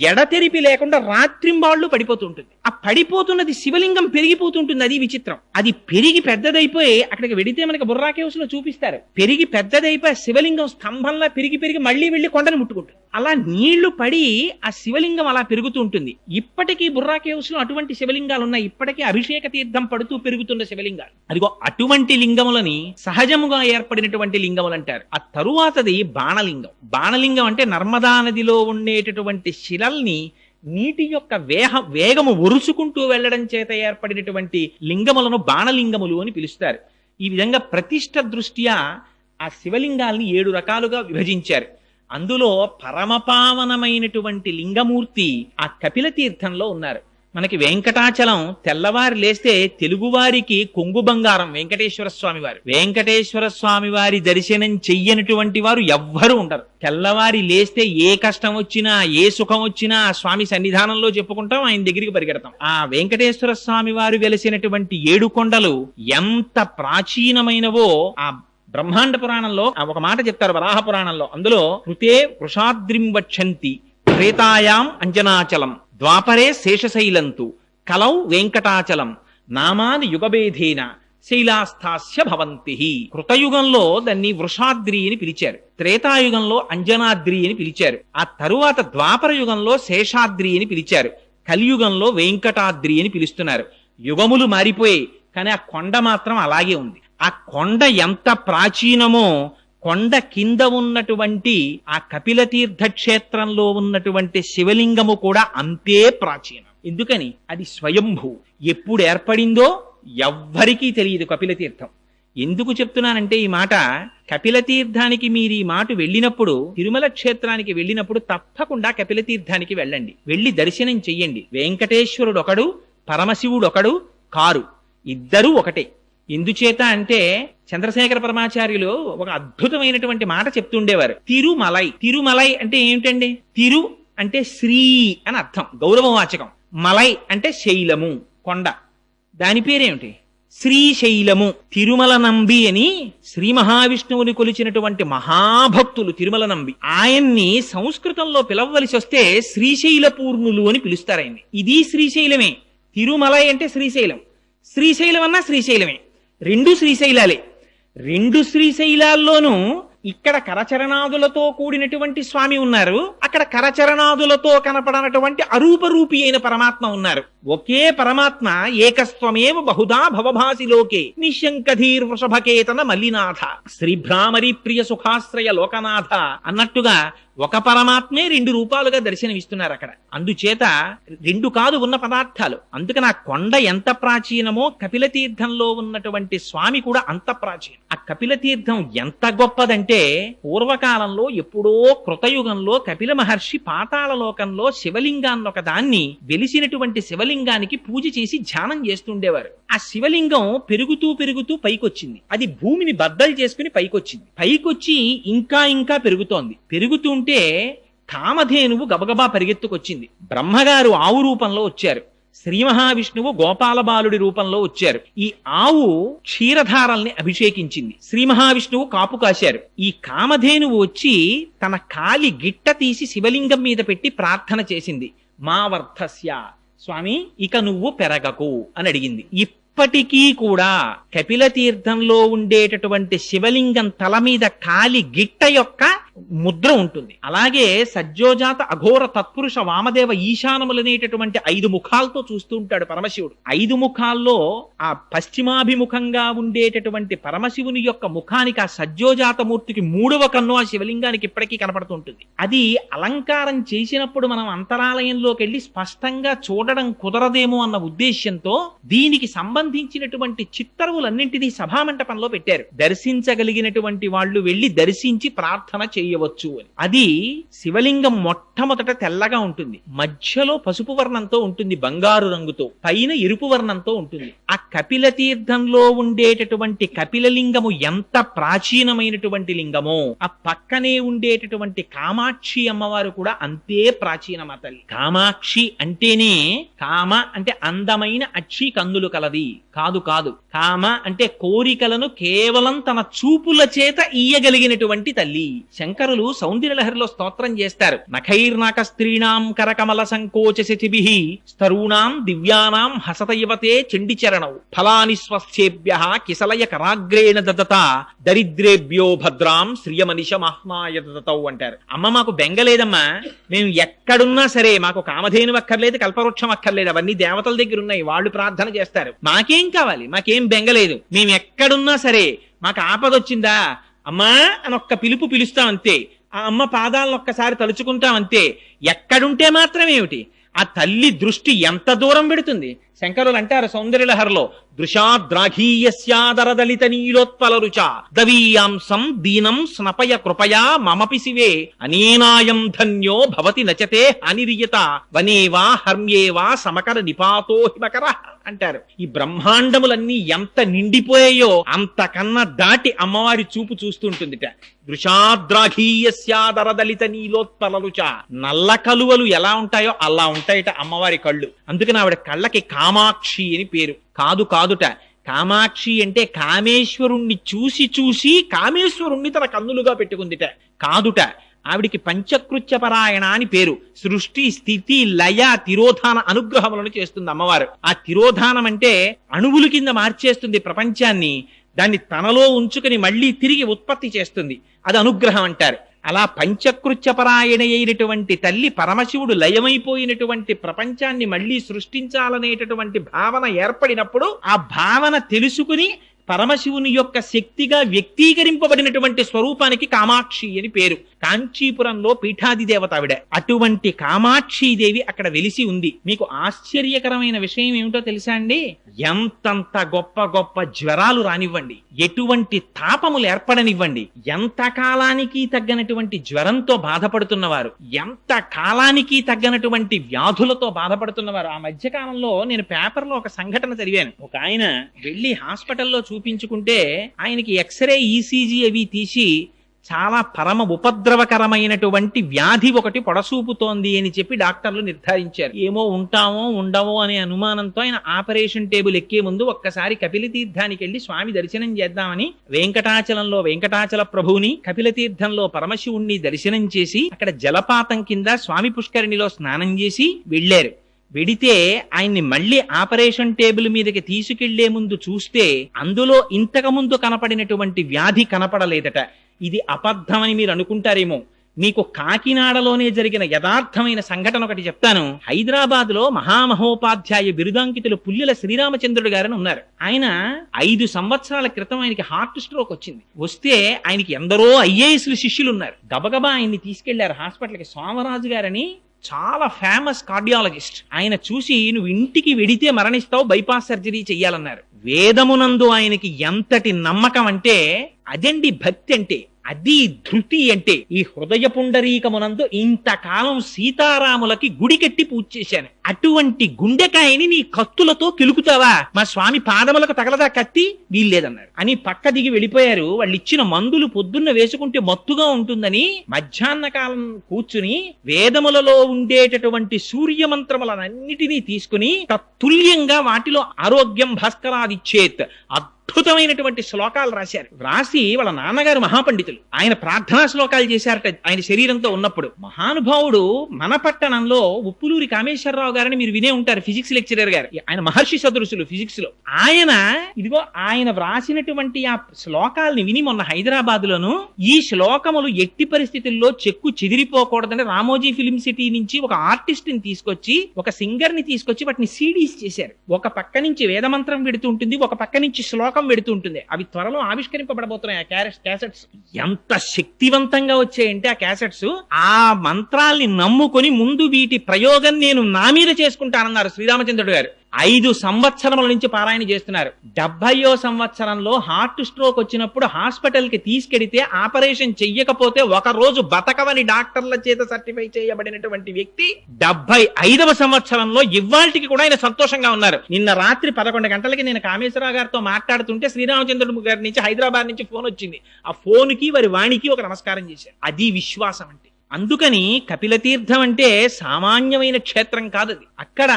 S3: ఎడతెరిపి లేకుండా రాత్రింబాళ్ళు పడిపోతుంటుంది. ఆ పడిపోతున్నది శివలింగం పెరిగిపోతుంటుంది. అది విచిత్రం. అది పెరిగి పెద్దదైపోయి అక్కడికి వెడితే మనకి బుర్రాకేవ్స్ లో చూపిస్తారు. పెరిగి పెద్దదైపోయి శివలింగం స్తంభంలా పెరిగి పెరిగి మళ్ళీ వెళ్లి కొండను ముట్టుకుంటుంది. అలా నీళ్లు పడి ఆ శివలింగం అలా పెరుగుతూ ఉంటుంది. ఇప్పటికీ బుర్రాకేవ్స్ లో అటువంటి శివలింగాలు ఉన్నాయి. ఇప్పటికీ అభిషేక తీర్థం పడుతూ పెరుగుతున్న శివలింగాలు. అదిగో అటువంటి లింగములని సహజముగా ఏర్పడినటువంటి లింగములు అంటారు. ఆ తరువాతది బాణలింగం. బాణలింగం అంటే నర్మదా నదిలో ఉండేటటువంటి శిలల్ని నీటి యొక్క వేగము ఒరుసుకుంటూ వెళ్లడం చేత ఏర్పడినటువంటి లింగములను బాణలింగములు అని పిలుస్తారు. ఈ విధంగా ప్రతిష్ఠ దృష్ట్యా ఆ శివలింగాల్ని 7 రకాలుగా విభజించారు. అందులో పరమపావనమైనటువంటి లింగమూర్తి ఆ కపిల తీర్థంలో ఉన్నారు. మనకి వెంకటాచలం తెల్లవారి లేస్తే తెలుగువారికి కొంగు బంగారం వెంకటేశ్వర స్వామి వారు. వెంకటేశ్వర స్వామి వారి దర్శనం చెయ్యనటువంటి వారు ఎవ్వరూ ఉండరు. తెల్లవారి లేస్తే ఏ కష్టం వచ్చినా ఏ సుఖం వచ్చినా ఆ స్వామి సన్నిధానంలో చెప్పుకుంటాం, ఆయన దగ్గరికి పరిగెడతాం. ఆ వెంకటేశ్వర స్వామి వారు వెలిసినటువంటి 7 కొండలు ఎంత ప్రాచీనమైనవో ఆ బ్రహ్మాండ పురాణంలో ఒక మాట చెప్తారు, వరాహ పురాణంలో. అందులో కృతే వృషాద్రిం వక్షంతి త్రేతాయాం అంజనాచలం ద్వాపరే శేషశైలంతు కలౌ వెంకటాచలం నామాని యుగభేదేన శైలాస్థాస్య భవంతి. కృతయుగంలో దాన్ని వృషాద్రి అని పిలిచారు, త్రేతాయుగంలో అంజనాద్రి అని పిలిచారు, ఆ తరువాత ద్వాపర యుగంలో శేషాద్రి అని పిలిచారు, కలియుగంలో వెంకటాద్రి అని పిలుస్తున్నారు. యుగములు మారిపోయాయి కానీ ఆ కొండ మాత్రం అలాగే ఉంది. ఆ కొండ ఎంత ప్రాచీనమో కొండ కింద ఉన్నటువంటి ఆ కపిల తీర్థ క్షేత్రంలో ఉన్నటువంటి శివలింగము కూడా అంతే ప్రాచీనం. ఎందుకని? అది స్వయంభూ. ఎప్పుడు ఏర్పడిందో ఎవ్వరికీ తెలియదు కపిల తీర్థం. ఎందుకు చెప్తున్నానంటే ఈ మాట, కపిల తీర్థానికి మీరు ఈ మాట వెళ్ళినప్పుడు, తిరుమల క్షేత్రానికి వెళ్ళినప్పుడు తప్పకుండా కపిల తీర్థానికి వెళ్ళండి. వెళ్ళి దర్శనం చెయ్యండి. వెంకటేశ్వరుడు ఒకడు, పరమశివుడు ఒకడు కారు, ఇద్దరూ ఒకటే. ఎందుచేత అంటే చంద్రశేఖర పరమాచార్యులు ఒక అద్భుతమైనటువంటి మాట చెప్తుండేవారు. తిరుమలై. తిరుమలై అంటే ఏమిటండి? తిరు అంటే శ్రీ అని అర్థం, గౌరవవాచకం. మలై అంటే శైలము, కొండ. దాని పేరేమిటి? శ్రీశైలము. తిరుమల నంబి అని శ్రీ మహావిష్ణువుని కొలిచినటువంటి మహాభక్తులు తిరుమల నంబి. ఆయన్ని సంస్కృతంలో పిలవవలసి వస్తే శ్రీశైల పూర్ణులు అని పిలుస్తారు ఆయన్ని. ఇది శ్రీశైలమే. తిరుమలై అంటే శ్రీశైలం, శ్రీశైలం అన్నా శ్రీశైలమే. 2 శ్రీశైలాలే. 2 శ్రీశైలాల్లోనూ ఇక్కడ కరచరణాదులతో కూడినటువంటి స్వామి ఉన్నారు, అక్కడ కరచరణాదులతో కనపడనటువంటి అరూపరూపి అయిన పరమాత్మ ఉన్నారు. ఒకే పరమాత్మ ఏకస్త్వమేవ బహుధా భవభాసిలోకే నిశంకధీర్ వృషభకేతన మల్లినాథ శ్రీభ్రామరి ప్రియ సుఖాశ్రయ లోకనాథ అన్నట్టుగా ఒక పరమాత్మే 2 రూపాలుగా దర్శనమిస్తున్నారు అక్కడ. అందుచేత 2 కాదు ఉన్న పదార్థాలు. అందుకని ఆ కొండ ఎంత ప్రాచీనమో కపిల తీర్థంలో ఉన్నటువంటి స్వామి కూడా అంత ప్రాచీనం. ఆ కపిల తీర్థం ఎంత గొప్పదంటే పూర్వకాలంలో ఎప్పుడో కృతయుగంలో కపిల మహర్షి పాతాళ లోకంలో శివలింగాన్ని ఒక దాన్ని వెలిసినటువంటి శివలింగానికి పూజ చేసి ధ్యానం చేస్తుండేవారు. ఆ శివలింగం పెరుగుతూ పెరుగుతూ పైకొచ్చింది. అది భూమిని బద్దలు చేసుకుని పైకొచ్చింది. పైకొచ్చి ఇంకా ఇంకా పెరుగుతోంది. పెరుగుతుంటే కామధేనువు గబగబా పరిగెత్తుకొచ్చింది. బ్రహ్మగారు ఆవు రూపంలో వచ్చారు, శ్రీ మహావిష్ణువు గోపాల బాలుడి రూపంలో వచ్చారు. ఈ ఆవు క్షీరధారల్ని అభిషేకించింది, శ్రీ మహావిష్ణువు కాపు కాశారు. ఈ కామధేనువు వచ్చి తన కాలి గిట్ట తీసి శివలింగం మీద పెట్టి ప్రార్థన చేసింది. మా వర్ధస్య, స్వామి ఇక నువ్వు పెరగకు అని అడిగింది. ఇప్పటికీ కూడా కపిల తీర్థంలో ఉండేటటువంటి శివలింగం తల మీద కాలి గిట్ట యొక్క ముద్ర ఉంటుంది. అలాగే సజ్జోజాత అఘోర తత్పురుష వామదేవ ఈశానములనేటటువంటి 5 ముఖాలతో చూస్తూ ఉంటాడు పరమశివుడు. 5 ముఖాల్లో ఆ పశ్చిమాభిముఖంగా ఉండేటటువంటి పరమశివుని యొక్క ముఖానికి ఆ సజ్జోజాత మూర్తికి 3వ కన్ను ఆ శివలింగానికి ఇప్పటికీ కనపడుతుంటుంది. అది అలంకారం చేసినప్పుడు మనం అంతరాలయంలోకి వెళ్ళి స్పష్టంగా చూడడం కుదరదేమో అన్న ఉద్దేశ్యంతో దీనికి సంబంధించినటువంటి చిత్తరువులన్నింటినీ సభామంటపంలో పెట్టారు. దర్శించగలిగినటువంటి వాళ్ళు వెళ్లి దర్శించి ప్రార్థన చేయవచ్చు అని. అది శివలింగం మొట్టమొదట తెల్లగా ఉంటుంది, మధ్యలో పసుపు వర్ణంతో ఉంటుంది, బంగారు రంగుతో, పైన ఎరుపు వర్ణంతో ఉంటుంది. ఆ కపిల తీర్థంలో ఉండేటటువంటి కపిలలింగము ఎంత ప్రాచీనమైనటువంటి లింగమో ఆ పక్కనే ఉండేటటువంటి కామాక్షి అమ్మవారు కూడా అంతే ప్రాచీనమ తల్లి. కామాక్షి అంటేనే, కామ అంటే అందమైన అక్షి కందులు కలది కాదు కాదు. కామ అంటే కోరికలను కేవలం తన చూపుల చేత ఇయ్యగలిగినటువంటి తల్లి. శంకరులు సౌందర్యలహరిలో స్తోత్రం చేస్తారు. నఖైర్నాక స్త్రీణాం కరకమల సంకోచ శచిభిః స్తరూణాం దివ్యానాం హసతయవతే చండిచరణౌ ఫలాని స్వస్థేభ్యః కిసలయ కరాగ్రేణ దదత దరిద్రేభ్యో భద్రాం శ్రియమనిష మహ్నాయ దదతౌ అంటారు. అమ్మ మాకు బెంగలేదమ్మా, మేము ఎక్కడున్నా సరే మాకు కామధేను అక్కర్లేదు, కల్పవృక్షం అక్కర్లేదు, అవన్నీ దేవతల దగ్గర ఉన్నాయి, వాళ్ళు ప్రార్థన చేస్తారు. మాకేం కావాలి, మాకేం బెంగలేదు, మేము ఎక్కడున్నా సరే మాకు ఆపదొచ్చిందా అమ్మా అని ఒక్క పిలుపు పిలుస్తామంతే, ఆ అమ్మ పాదాలను ఒక్కసారి తలుచుకుంటామంతే. ఎక్కడుంటే మాత్రం ఏమిటి, ఆ తల్లి దృష్టి ఎంత దూరం పెడుతుంది. శంకరులు అంటారు సౌందర్యలహరిలో, దృశాద్రాఘీయస్యాదరదలిత నీలోత్పల రుచ దవీయాంసం దీనం స్నపయ కృపయా మమపి శివే అనేనాయం ధన్యో భవతి నచతే అనిరియత వనేవా హర్మ్యేవా సమకర నిపాతో హిమకర అంటారు. ఈ బ్రహ్మాండములన్నీ ఎంత నిండిపోయాయో అంతకన్నా దాటి అమ్మవారి చూపు చూస్తుంటుందిట. దృశాద్రాఘీయస్యాదరదలిత నీలోత్పల రుచ, నల్ల కలువలు ఎలా ఉంటాయో అలా ఉంటాయట అమ్మవారి కళ్ళు. అందుకని ఆవిడ కళ్ళకి కామాక్షి అని పేరు. కాదుట, కామాక్షి అంటే కామేశ్వరుణ్ణి చూసి చూసి కామేశ్వరుణ్ణి తన కన్నులుగా పెట్టుకుందిట. కాదుట, ఆవిడికి పంచకృత్యపరాయణ అని పేరు. సృష్టి స్థితి లయ తిరోధాన అనుగ్రహములను చేస్తుంది అమ్మవారు. ఆ తిరోధానం అంటే అణువుల కింద మార్చేస్తుంది ప్రపంచాన్ని, దాన్ని తనలో ఉంచుకుని మళ్ళీ తిరిగి ఉత్పత్తి చేస్తుంది, అది అనుగ్రహం అంటారు. అలా పంచకృత్యపరాయణ అయినటువంటి తల్లి పరమశివుడు లయమైపోయినటువంటి ప్రపంచాన్ని మళ్ళీ సృష్టించాలనేటటువంటి భావన ఏర్పడినప్పుడు ఆ భావన తెలుసుకుని పరమశివుని యొక్క శక్తిగా వ్యక్తీకరింపబడినటువంటి స్వరూపానికి కామాక్షి అని పేరు. కాంచీపురంలో పీఠాది దేవత ఆవిడ. అటువంటి కామాక్షీదేవి అక్కడ వెలిసి ఉంది. మీకు ఆశ్చర్యకరమైన విషయం ఏమిటో తెలుసా అండి? ఎంతంత గొప్ప గొప్ప జ్వరాలు రానివ్వండి, ఎటువంటి తాపములు ఏర్పడనివ్వండి, ఎంత కాలానికి తగ్గనటువంటి జ్వరంతో బాధపడుతున్నవారు, ఎంత కాలానికి తగ్గనటువంటి వ్యాధులతో బాధపడుతున్నవారు. ఆ మధ్య కాలంలో నేను పేపర్లో ఒక సంఘటన చదివాను. ఒక ఆయన వెళ్లి హాస్పిటల్లో చూపించుకుంటే ఆయనకి ఎక్స్రే ఈసీజీ అవి తీసి చాలా పరమ ఉపద్రవకరమైనటువంటి వ్యాధి ఒకటి పొడసూపుతోంది అని చెప్పి డాక్టర్లు నిర్ధారించారు. ఏమో ఉంటామో ఉండవో అనే అనుమానంతో ఆయన ఆపరేషన్ టేబుల్ ఎక్కే ముందు ఒక్కసారి కపిలతీర్థానికి వెళ్లి స్వామి దర్శనం చేద్దామని వెంకటాచలంలో వెంకటాచల ప్రభువుని, కపిలతీర్థంలో పరమశివుణ్ణి దర్శనం చేసి అక్కడ జలపాతం కింద స్వామి పుష్కరిణిలో స్నానం చేసి వెళ్లారు. వెడితే ఆయన్ని మళ్ళీ ఆపరేషన్ టేబుల్ మీదకి తీసుకెళ్లే ముందు చూస్తే అందులో ఇంతకు ముందు కనపడినటువంటి వ్యాధి కనపడలేదట. ఇది అబద్ధమని మీరు అనుకుంటారేమో. మీకు కాకినాడలోనే జరిగిన యథార్థమైన సంఘటన ఒకటి చెప్తాను. హైదరాబాద్ లో మహామహోపాధ్యాయ బిరుదాంకితులు పుల్లెల శ్రీరామచంద్రుడు గారని ఉన్నారు. ఆయన 5 సంవత్సరాల క్రితం ఆయనకి హార్ట్ స్ట్రోక్ వచ్చింది. వస్తే ఆయనకి ఎందరో ఐఏఎస్లు శిష్యులు ఉన్నారు. గబగబా ఆయన్ని తీసుకెళ్లారు హాస్పిటల్కి. సోమరాజు గారని చాలా ఫేమస్ కార్డియాలజిస్ట్. ఆయన చూసి నువ్వు ఇంటికి వెడితే మరణిస్తావు, బైపాస్ సర్జరీ చెయ్యాలన్నారు. వేదమునందు ఆయనకి ఎంతటి నమ్మకం అంటే అదండి భక్తి అంటే, అది ధృతి అంటే. ఈ హృదయ పుండరీకమునందు ఇంతకాలం సీతారాములకి గుడి కట్టి పూజ చేశాను, అటువంటి గుండెకాయని నీ కత్తులతో కిలుకుతావా? మా స్వామి పాదములకు తగలదా కత్తి? వీల్లేదన్నారు అని పక్క దిగి వెళ్ళిపోయారు. వాళ్ళు ఇచ్చిన మందులు పొద్దున్న వేసుకుంటే మత్తుగా ఉంటుందని మధ్యాహ్న కాలం కూర్చుని వేదములలో ఉండేటటువంటి సూర్యమంత్రములన్నిటినీ తీసుకుని తత్తుల్యంగా వాటిలో ఆరోగ్యం భాస్కరాదిచ్చేత్ అద్భుతమైనటువంటి శ్లోకాలు రాశారు. రాసి వాళ్ళ నాన్నగారు మహాపండితులు, ఆయన ప్రార్థనా శ్లోకాలు చేశారట ఆయన శరీరంతో ఉన్నప్పుడు. మహానుభావుడు మన పట్టణంలో ఉప్పులూరి కామేశ్వరరావు గారని మీరు వినే ఉంటారు, ఫిజిక్స్ లెక్చరర్ గారు. ఆయన మహర్షి సదృశులు ఫిజిక్స్ లో. ఆయన వ్రాసినటువంటి ఆ శ్లోకాలని విని మొన్న హైదరాబాద్ లోను ఈ శ్లోకములు ఎట్టి పరిస్థితుల్లో చెక్కు చెదిరిపోకూడదని రామోజీ ఫిలిం సిటీ నుంచి ఒక ఆర్టిస్ట్ ని తీసుకొచ్చి, ఒక సింగర్ ని తీసుకొచ్చి వాటిని సీడీస్ చేశారు. ఒక పక్క నుంచి వేదమంత్రం పెడుతూ ఉంటుంది, ఒక పక్క నుంచి శ్లోకం పెడుతూ ఉంటుంది. అవి త్వరలో ఆవిష్కరింపబడబోతున్నాయి ఆ క్యాసెట్స్. ఎంత శక్తివంతంగా వచ్చాయంటే ఆ క్యాసెట్స్, ఆ మంత్రాల్ని నమ్ముకొని ముందు వీటి ప్రయోగం నేను నా మీద చేసుకుంటానన్నారు శ్రీరామచంద్రుడు గారు. 5 సంవత్సరముల నుంచి పారాయణ చేస్తున్నారు. 70వ సంవత్సరంలో హార్ట్ స్ట్రోక్ వచ్చినప్పుడు హాస్పిటల్ కి తీసుకెడితే ఆపరేషన్ చెయ్యకపోతే ఒక రోజు బతకవని డాక్టర్ల చేత సర్టిఫై చేయబడినటువంటి వ్యక్తి 75వ సంవత్సరంలో ఇవాళకి కూడా ఆయన సంతోషంగా ఉన్నారు. నిన్న రాత్రి 11 గంటలకి నేను కామేశ్వరరావు గారితో మాట్లాడుతుంటే శ్రీరామచంద్రుడు గారి నుంచి హైదరాబాద్ నుంచి ఫోన్ వచ్చింది. ఆ ఫోన్ కి వారి వాణికి ఒక నమస్కారం చేశారు. అది విశ్వాసం అంటే. అందుకని కపిలతీర్థం అంటే సామాన్యమైన క్షేత్రం కాదది. అక్కడ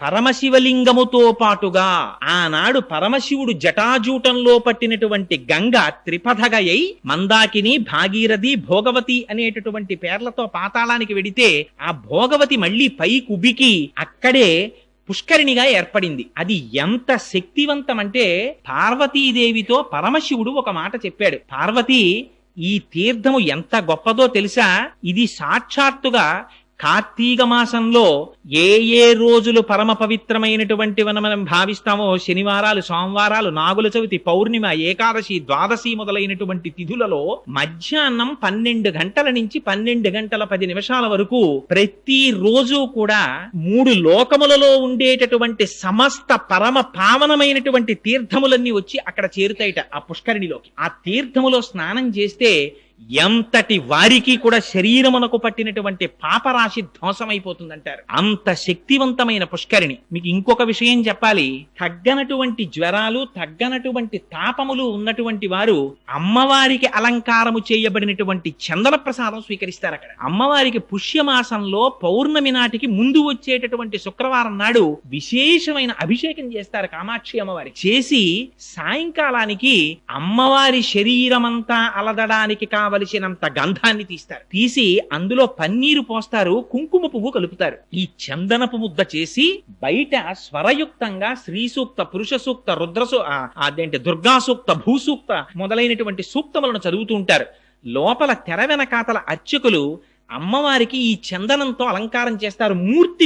S3: పరమశివలింగముతో పాటుగా ఆనాడు పరమశివుడు జటాజూటంలో పట్టినటువంటి గంగ త్రిపథగయై మందాకిని, భాగీరథి, భోగవతి అనేటటువంటి పేర్లతో పాతాళానికి వెడితే ఆ భోగవతి మళ్ళీ పై కుబికి అక్కడే పుష్కరిణిగా ఏర్పడింది. అది ఎంత శక్తివంతమంటే పార్వతీదేవితో పరమశివుడు ఒక మాట చెప్పాడు. పార్వతి, ఈ తీర్థము ఎంత గొప్పదో తెలుసా? ఇది సాక్షాత్తుగా కార్తీక మాసంలో ఏ ఏ రోజులు పరమ పవిత్రమైనటువంటి మనం భావిస్తామో, శనివారాలు, సోమవారాలు, నాగుల చవితి, పౌర్ణిమ, ఏకాదశి, ద్వాదశి మొదలైనటువంటి తిథులలో మధ్యాహ్నం 12 గంటల నుంచి 12 గంటల 10 నిమిషాల వరకు ప్రతి రోజు కూడా 3 లోకములలో ఉండేటటువంటి సమస్త పరమ పావనమైనటువంటి తీర్థములన్నీ వచ్చి అక్కడ చేరుతాయిట ఆ పుష్కరిణిలోకి. ఆ తీర్థములో స్నానం చేస్తే ఎంతటి వారికి కూడా శరీరమునకు పట్టినటువంటి పాపరాశి ధ్వంసమైపోతుందంటారు. అంత శక్తివంతమైన పుష్కరిణి. మీకు ఇంకొక విషయం చెప్పాలి. తగ్గనటువంటి జ్వరాలు, తగ్గనటువంటి తాపములు ఉన్నటువంటి వారు అమ్మవారికి అలంకారము చేయబడినటువంటి చందన ప్రసాదం స్వీకరిస్తారు. అక్కడ అమ్మవారికి పుష్యమాసంలో పౌర్ణమి నాటికి ముందు వచ్చేటటువంటి శుక్రవారం నాడు విశేషమైన అభిషేకం చేస్తారు కామాక్షి అమ్మవారి. చేసి సాయంకాలానికి అమ్మవారి శరీరమంతా అలదడానికి కావలసినంత గంధాన్ని తీస్తారు. తీసి అందులో పన్నీరు పోస్తారు, కుంకుమ పువ్వు కలుపుతారు. ఈ చందనపు ముద్ద చేసి బయట స్వరయుక్తంగా శ్రీ సూక్త, పురుష సూక్త, దుర్గా సూక్త, భూసూక్త మొదలైనటువంటి సూక్తములను చదువుతూ ఉంటారు. లోపల తెర వెనకాతల అర్చకులు అమ్మవారికి ఈ చందనంతో అలంకారం చేస్తారు.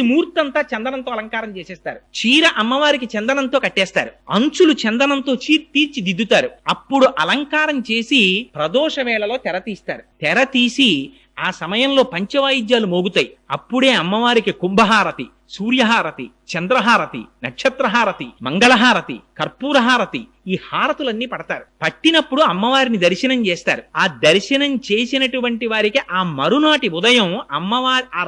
S3: మూర్తంతా చందనంతో అలంకారం చేసేస్తారు. చీర అమ్మవారికి చందనంతో కట్టేస్తారు. అంచులు చందనంతో తీర్చిదిద్దుతారు. అప్పుడు అలంకారం చేసి ప్రదోష వేళలో తెర తీస్తారు. తెర తీసి ఆ సమయంలో పంచవాయిద్యాలు మోగుతాయి. అప్పుడే అమ్మవారికి కుంభహారతి, సూర్యహారతి, చంద్రహారతి, నక్షత్రహారతి, మంగళహారతి, కర్పూరహారతి, ఈ హారతులన్నీ పడతారు. పట్టినప్పుడు అమ్మవారిని దర్శనం చేస్తారు. ఆ దర్శనం చేసినటువంటి వారికి ఆ మరునాటి ఉదయం అమ్మవారి ఆ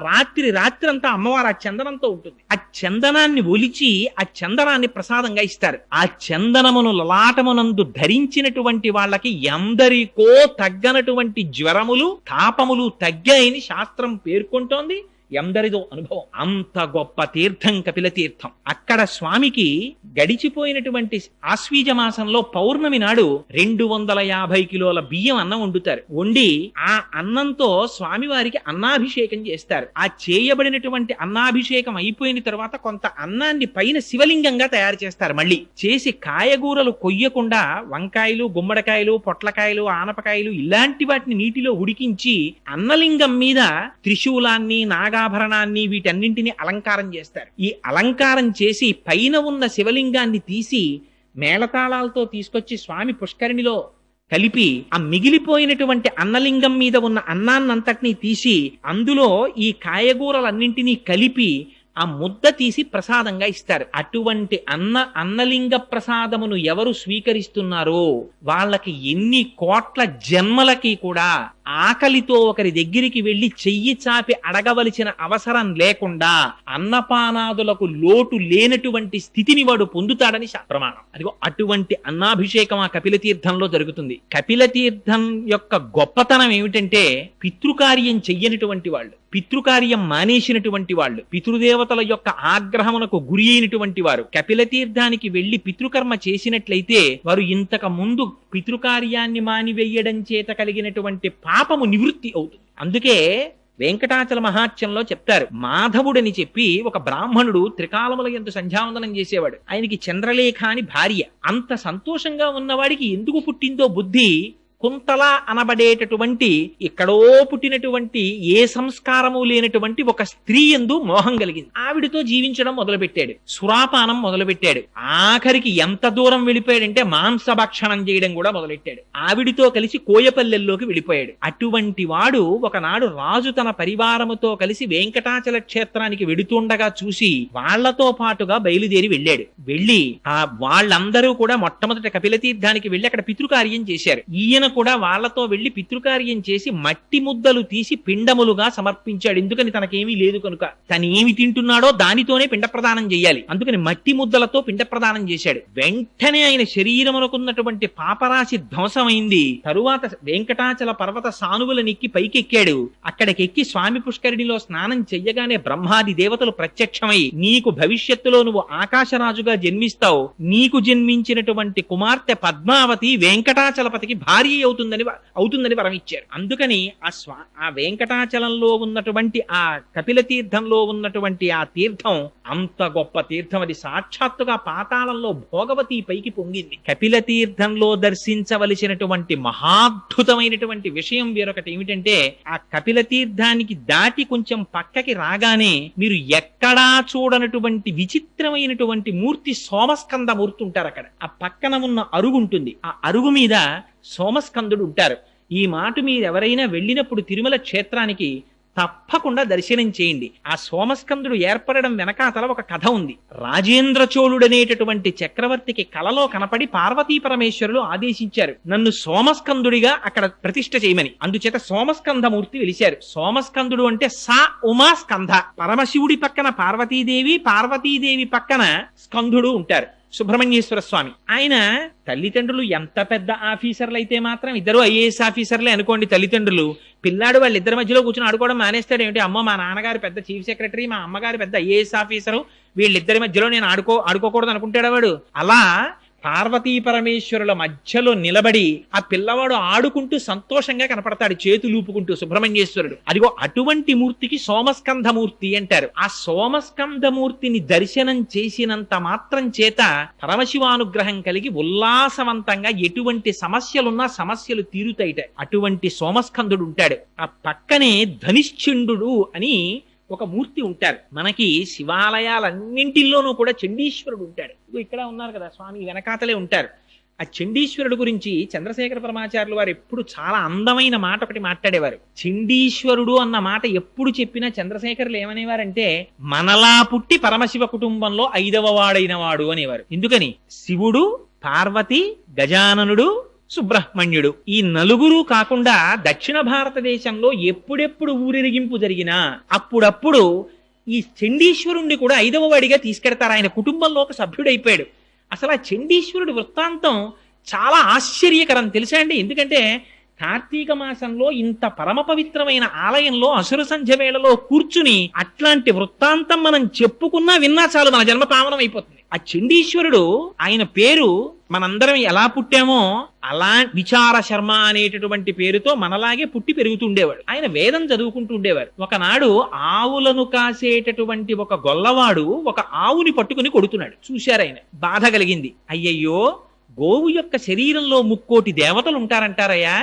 S3: రాత్రంతా అమ్మవారు ఆ చందనంతో ఉంటుంది. ఆ చందనాన్ని ఒలిచి ఆ చందనాన్ని ప్రసాదంగా ఇస్తారు. ఆ చందనమును లలాటమునందు ధరించినటువంటి వాళ్ళకి ఎందరికో తగ్గనటువంటి జ్వరములు, తాపములు తగ్గాయని శాస్త్రం పేర్కొంటోంది. ఎందరిదో అనుభవం. అంత గొప్ప తీర్థం కపిల తీర్థం. అక్కడ స్వామికి గడిచిపోయినటువంటి ఆశ్వీజ మాసంలో పౌర్ణమి నాడు 250 కిలోల బియ్యం అన్నం వండుతారు. వండి ఆ అన్నంతో స్వామివారికి అన్నాభిషేకం చేస్తారు. ఆ చేయబడినటువంటి అన్నాభిషేకం అయిపోయిన తర్వాత కొంత అన్నాన్ని పైన శివలింగంగా తయారు చేస్తారు. మళ్ళీ చేసి కాయగూరలు కొయ్యకుండా వంకాయలు, గుమ్మడికాయలు, పొట్లకాయలు, ఆనపకాయలు ఇలాంటి వాటిని నీటిలో ఉడికించి అన్నలింగం మీద త్రిశూలాన్ని, నాగాభరణాన్ని వీటన్నింటినీ అలంకారం చేస్తారు. ఈ అలంకారం చేసి పైన ఉన్న శివలింగాన్ని తీసి మేళతాళాలతో తీసుకొచ్చి స్వామి పుష్కరిణిలో కలిపి ఆ మిగిలిపోయినటువంటి అన్నలింగం మీద ఉన్న అన్నాన్నంతటినీ తీసి అందులో ఈ కాయగూరలన్నింటినీ కలిపి ఆ ముద్ద తీసి ప్రసాదంగా ఇస్తారు. అటువంటి అన్నలింగ ప్రసాదమును ఎవరు స్వీకరిస్తున్నారో వాళ్ళకి ఎన్ని కోట్ల జన్మలకి కూడా ఆకలితో ఒకరి దగ్గరికి వెళ్లి చెయ్యి చాపి అడగవలసిన అవసరం లేకుండా అన్నపానాదులకు లోటు లేనటువంటి స్థితిని వాడు పొందుతాడని ప్రమాణం. అదిగో అటువంటి అన్నాభిషేకం ఆ కపిల తీర్థంలో జరుగుతుంది. కపిల తీర్థం యొక్క గొప్పతనం ఏమిటంటే పితృకార్యం చెయ్యనటువంటి వాళ్ళు, పితృకార్యం మానేసినటువంటి వాళ్ళు, పితృదేవతల యొక్క ఆగ్రహమునకు గురి అయినటువంటి వారు కపిల తీర్థానికి వెళ్లి పితృకర్మ చేసినట్లయితే వారు ఇంతకు ముందు పితృకార్యాన్ని మానివేయడం చేత కలిగినటువంటి పాపము నివృత్తి అవుతుంది. అందుకే వెంకటాచల మహాత్యంలో చెప్తారు. మాధవుడని చెప్పి ఒక బ్రాహ్మణుడు త్రికాలముల యందు సంధ్యావందనం చేసేవాడు. ఆయనకి చంద్రలేఖ అని భార్య. అంత సంతోషంగా ఉన్నవాడికి ఎందుకు పుట్టిందో బుద్ధి కుంతల అనబడేటటువంటి ఎక్కడో పుట్టినటువంటి ఏ సంస్కారము లేనటువంటి ఒక స్త్రీ యందు మోహం కలిగింది. ఆవిడితో జీవించడం మొదలుపెట్టాడు. సురాపానం మొదలుపెట్టాడు. ఆఖరికి ఎంత దూరం వెళ్ళిపోయాడంటే మాంసభక్షణం చేయడం కూడా మొదలెట్టాడు. ఆవిడితో కలిసి కోయపల్లెల్లోకి వెళ్ళిపోయాడు. అటువంటి వాడు ఒకనాడు రాజు తన పరివారముతో కలిసి వెంకటాచల క్షేత్రానికి వెడుతుండగా చూసి వాళ్లతో పాటుగా బయలుదేరి వెళ్ళాడు. వెళ్ళి వాళ్ళందరూ కూడా మొట్టమొదటి కపిల తీర్థానికి వెళ్ళి అక్కడ పితృకార్యం చేశారు. ఈయన కూడా వాళ్లతో వెళ్లి పితృకార్యం చేసి మట్టి ముద్దలు తీసి పిండములుగా సమర్పించాడు. ఎందుకని తనకేమీ లేదు కనుక. తను ఏమి తింటున్నాడో దానితోనే పిండ ప్రదానం చేయాలి. అందుకని మట్టి ముద్దలతో పిండ ప్రదానం చేశాడు. వెంటనే ఆయన శరీరమునకున్నటువంటి పాపరాశి ధ్వంసమైంది. తరువాత వెంకటాచల పర్వత సానువులనెక్కి పైకెక్కాడు. అక్కడికెక్కి స్వామి పుష్కరిణిలో స్నానం చెయ్యగానే బ్రహ్మాది దేవతలు ప్రత్యక్షమై నీకు భవిష్యత్తులో నువ్వు ఆకాశరాజుగా జన్మిస్తావు, నీకు జన్మించినటువంటి కుమార్తె పద్మావతి వెంకటాచలపతికి భార్య అవుతుందని వరం ఇచ్చారు. అందుకని ఆ వెంకటాచలంలో ఉన్నటువంటి ఆ కపిల తీర్థంలో ఉన్నటువంటి ఆ తీర్థం అంత గొప్ప తీర్థం. అది సాక్షాత్తుగా పాతాళంలో భోగవతి పైకి పొంగింది. కపిల తీర్థంలో దర్శించవలసినటువంటి మహాద్భుతమైనటువంటి విషయం వేరొకటి ఏమిటంటే, ఆ కపిల తీర్థానికి దాటి కొంచెం పక్కకి రాగానే మీరు ఎక్కడా చూడనటువంటి విచిత్రమైనటువంటి మూర్తి సోమస్కంద మూర్తి ఉంటారు అక్కడ. ఆ పక్కన ఉన్న అరుగు ఉంటుంది. ఆ అరుగు మీద సోమస్కందుడు ఉంటారు. ఈ మాట మీరు ఎవరైనా వెళ్ళినప్పుడు తిరుమల క్షేత్రానికి తప్పకుండా దర్శనం చేయండి. ఆ సోమస్కందుడు ఏర్పడడం వెనకాతల ఒక కథ ఉంది. రాజేంద్ర చోళుడనేటటువంటి చక్రవర్తికి కలలో కనపడి పార్వతీ పరమేశ్వరులు ఆదేశించారు, నన్ను సోమస్కందుడిగా అక్కడ ప్రతిష్ఠ చేయమని. అందుచేత సోమస్కంధమూర్తి వెలిశారు. సోమస్కందుడు అంటే సా ఉమా స్కంధ. పరమశివుడి పక్కన పార్వతీదేవి, పార్వతీదేవి పక్కన స్కంధుడు ఉంటారు, సుబ్రహ్మణ్యేశ్వర స్వామి. ఆయన తల్లిదండ్రులు ఎంత పెద్ద ఆఫీసర్లు అయితే మాత్రం, ఇద్దరు ఐఏఎస్ ఆఫీసర్లే అనుకోండి తల్లిదండ్రులు, పిల్లాడు వాళ్ళిద్దరి మధ్యలో కూర్చొని ఆడుకోవడం మానేస్తాడు ఏమిటి? అమ్మో మా నాన్నగారు పెద్ద చీఫ్ సెక్రటరీ, మా అమ్మగారు పెద్ద ఐఏఎస్ ఆఫీసరు, వీళ్ళిద్దరి మధ్యలో నేను ఆడుకోకూడదు అనుకుంటాడు వాడు. అలా పార్వతీ పరమేశ్వరుల మధ్యలో నిలబడి ఆ పిల్లవాడు ఆడుకుంటూ సంతోషంగా కనపడతాడు, చేతులూపుకుంటూ సుబ్రహ్మణ్యేశ్వరుడు. అదిగో అటువంటి మూర్తికి సోమస్కంధమూర్తి అంటారు. ఆ సోమస్కంధమూర్తిని దర్శనం చేసినంత మాత్రం చేత పరమశివానుగ్రహం కలిగి ఉల్లాసవంతంగా ఎటువంటి సమస్యలున్నా సమస్యలు తీరుతాయిట. అటువంటి సోమస్కంధుడు ఉంటాడు. ఆ పక్కనే ధనిశ్చండు అని ఒక మూర్తి ఉంటారు. మనకి శివాలయాలన్నింటిలోనూ కూడా చండీశ్వరుడు ఉంటాడు. ఇక్కడ ఉన్నారు కదా స్వామి, వెనకాతలే ఉంటారు. ఆ చండీశ్వరుడు గురించి చంద్రశేఖర పరమాచార్యులు వారు ఎప్పుడు చాలా అందమైన మాట ఒకటి మాట్లాడేవారు. చండీశ్వరుడు అన్న మాట ఎప్పుడు చెప్పినా చంద్రశేఖరులు ఏమనేవారంటే, మనలా పుట్టి పరమశివ కుటుంబంలో 5వ వాడైన వాడు అనేవారు. ఎందుకని? శివుడు, పార్వతి, గజాననుడు, సుబ్రహ్మణ్యుడు, ఈ నలుగురు కాకుండా దక్షిణ భారతదేశంలో ఎప్పుడెప్పుడు ఊరేగింపు జరిగినా అప్పుడప్పుడు ఈ చండీశ్వరుణ్ణి కూడా 5వ వాడిగా తీసుకెడతారు. ఆయన కుటుంబంలో ఒక సభ్యుడైపోయాడు. అసలు ఆ చండీశ్వరుడి వృత్తాంతం చాలా ఆశ్చర్యకరం తెలుసా అండి. ఎందుకంటే కార్తీక మాసంలో ఇంత పరమ పవిత్రమైన ఆలయంలో అసుర సంధ్య వేళలో కూర్చుని అట్లాంటి వృత్తాంతం మనం చెప్పుకున్నా విన్నా చాలు, మన జన్మ పావనం అయిపోతుంది. ఆ చండీశ్వరుడు, ఆయన పేరు మనందరం ఎలా పుట్టామో అలా విచార శర్మ అనేటటువంటి పేరుతో మనలాగే పుట్టి పెరుగుతుండేవాడు. ఆయన వేదం చదువుకుంటూ ఉండేవారు. ఒకనాడు ఆవులను కాసేటటువంటి ఒక గొల్లవాడు ఒక ఆవుని పట్టుకుని కొడుతున్నాడు. చూశారు ఆయన, బాధ కలిగింది. అయ్యయ్యో, గోవు యొక్క శరీరంలో 3 కోటి దేవతలు ఉంటారంటారయ్యా,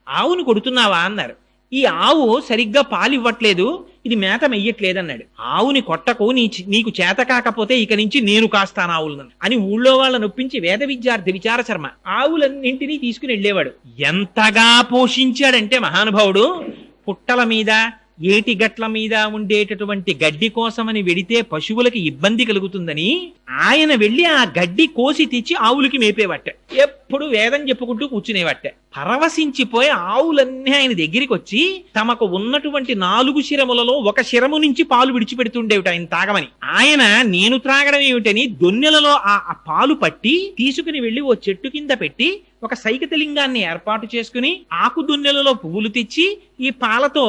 S3: ఆవును కొడుతున్నావా అన్నారు. ఈ ఆవు సరిగ్గా పాలు ఇవ్వట్లేదు, ఇది మేత మెయ్యట్లేదన్నాడు. ఆవుని కొట్టకు, నీకు చేత కాకపోతే ఇక నుంచి నేను కాస్తాను ఆవులను అని ఊళ్ళో వాళ్ళ నొప్పించి వేద విద్యార్థి విచార శర్మ ఆవులన్నింటినీ తీసుకుని వెళ్ళేవాడు. ఎంతగా పోషించాడంటే మహానుభావుడు, పుట్టల మీద ఏటి గట్ల మీద ఉండేటటువంటి గడ్డి కోసమని వెడితే పశువులకి ఇబ్బంది కలుగుతుందని ఆయన వెళ్ళి ఆ గడ్డి కోసి తెచ్చి ఆవులకి మేపేవట్ట. ఎప్పుడు వేదం చెప్పుకుంటూ కూర్చునేవట్ట. పరవశించిపోయి ఆవులన్నీ ఆయన దగ్గరికి వచ్చి తమకు ఉన్నటువంటి 4 శిరములలో ఒక శిరము నుంచి పాలు విడిచిపెడుతుండేవిట ఆయన తాగమని. ఆయన నేను త్రాగడం ఏమిటని దొన్నెలలో ఆ పాలు పట్టి తీసుకుని వెళ్లి ఓ చెట్టు కింద పెట్టి ఒక సైకతలింగాన్ని ఏర్పాటు చేసుకుని ఆకు దొన్నెలలో పువ్వులు తెచ్చి ఈ పాలతో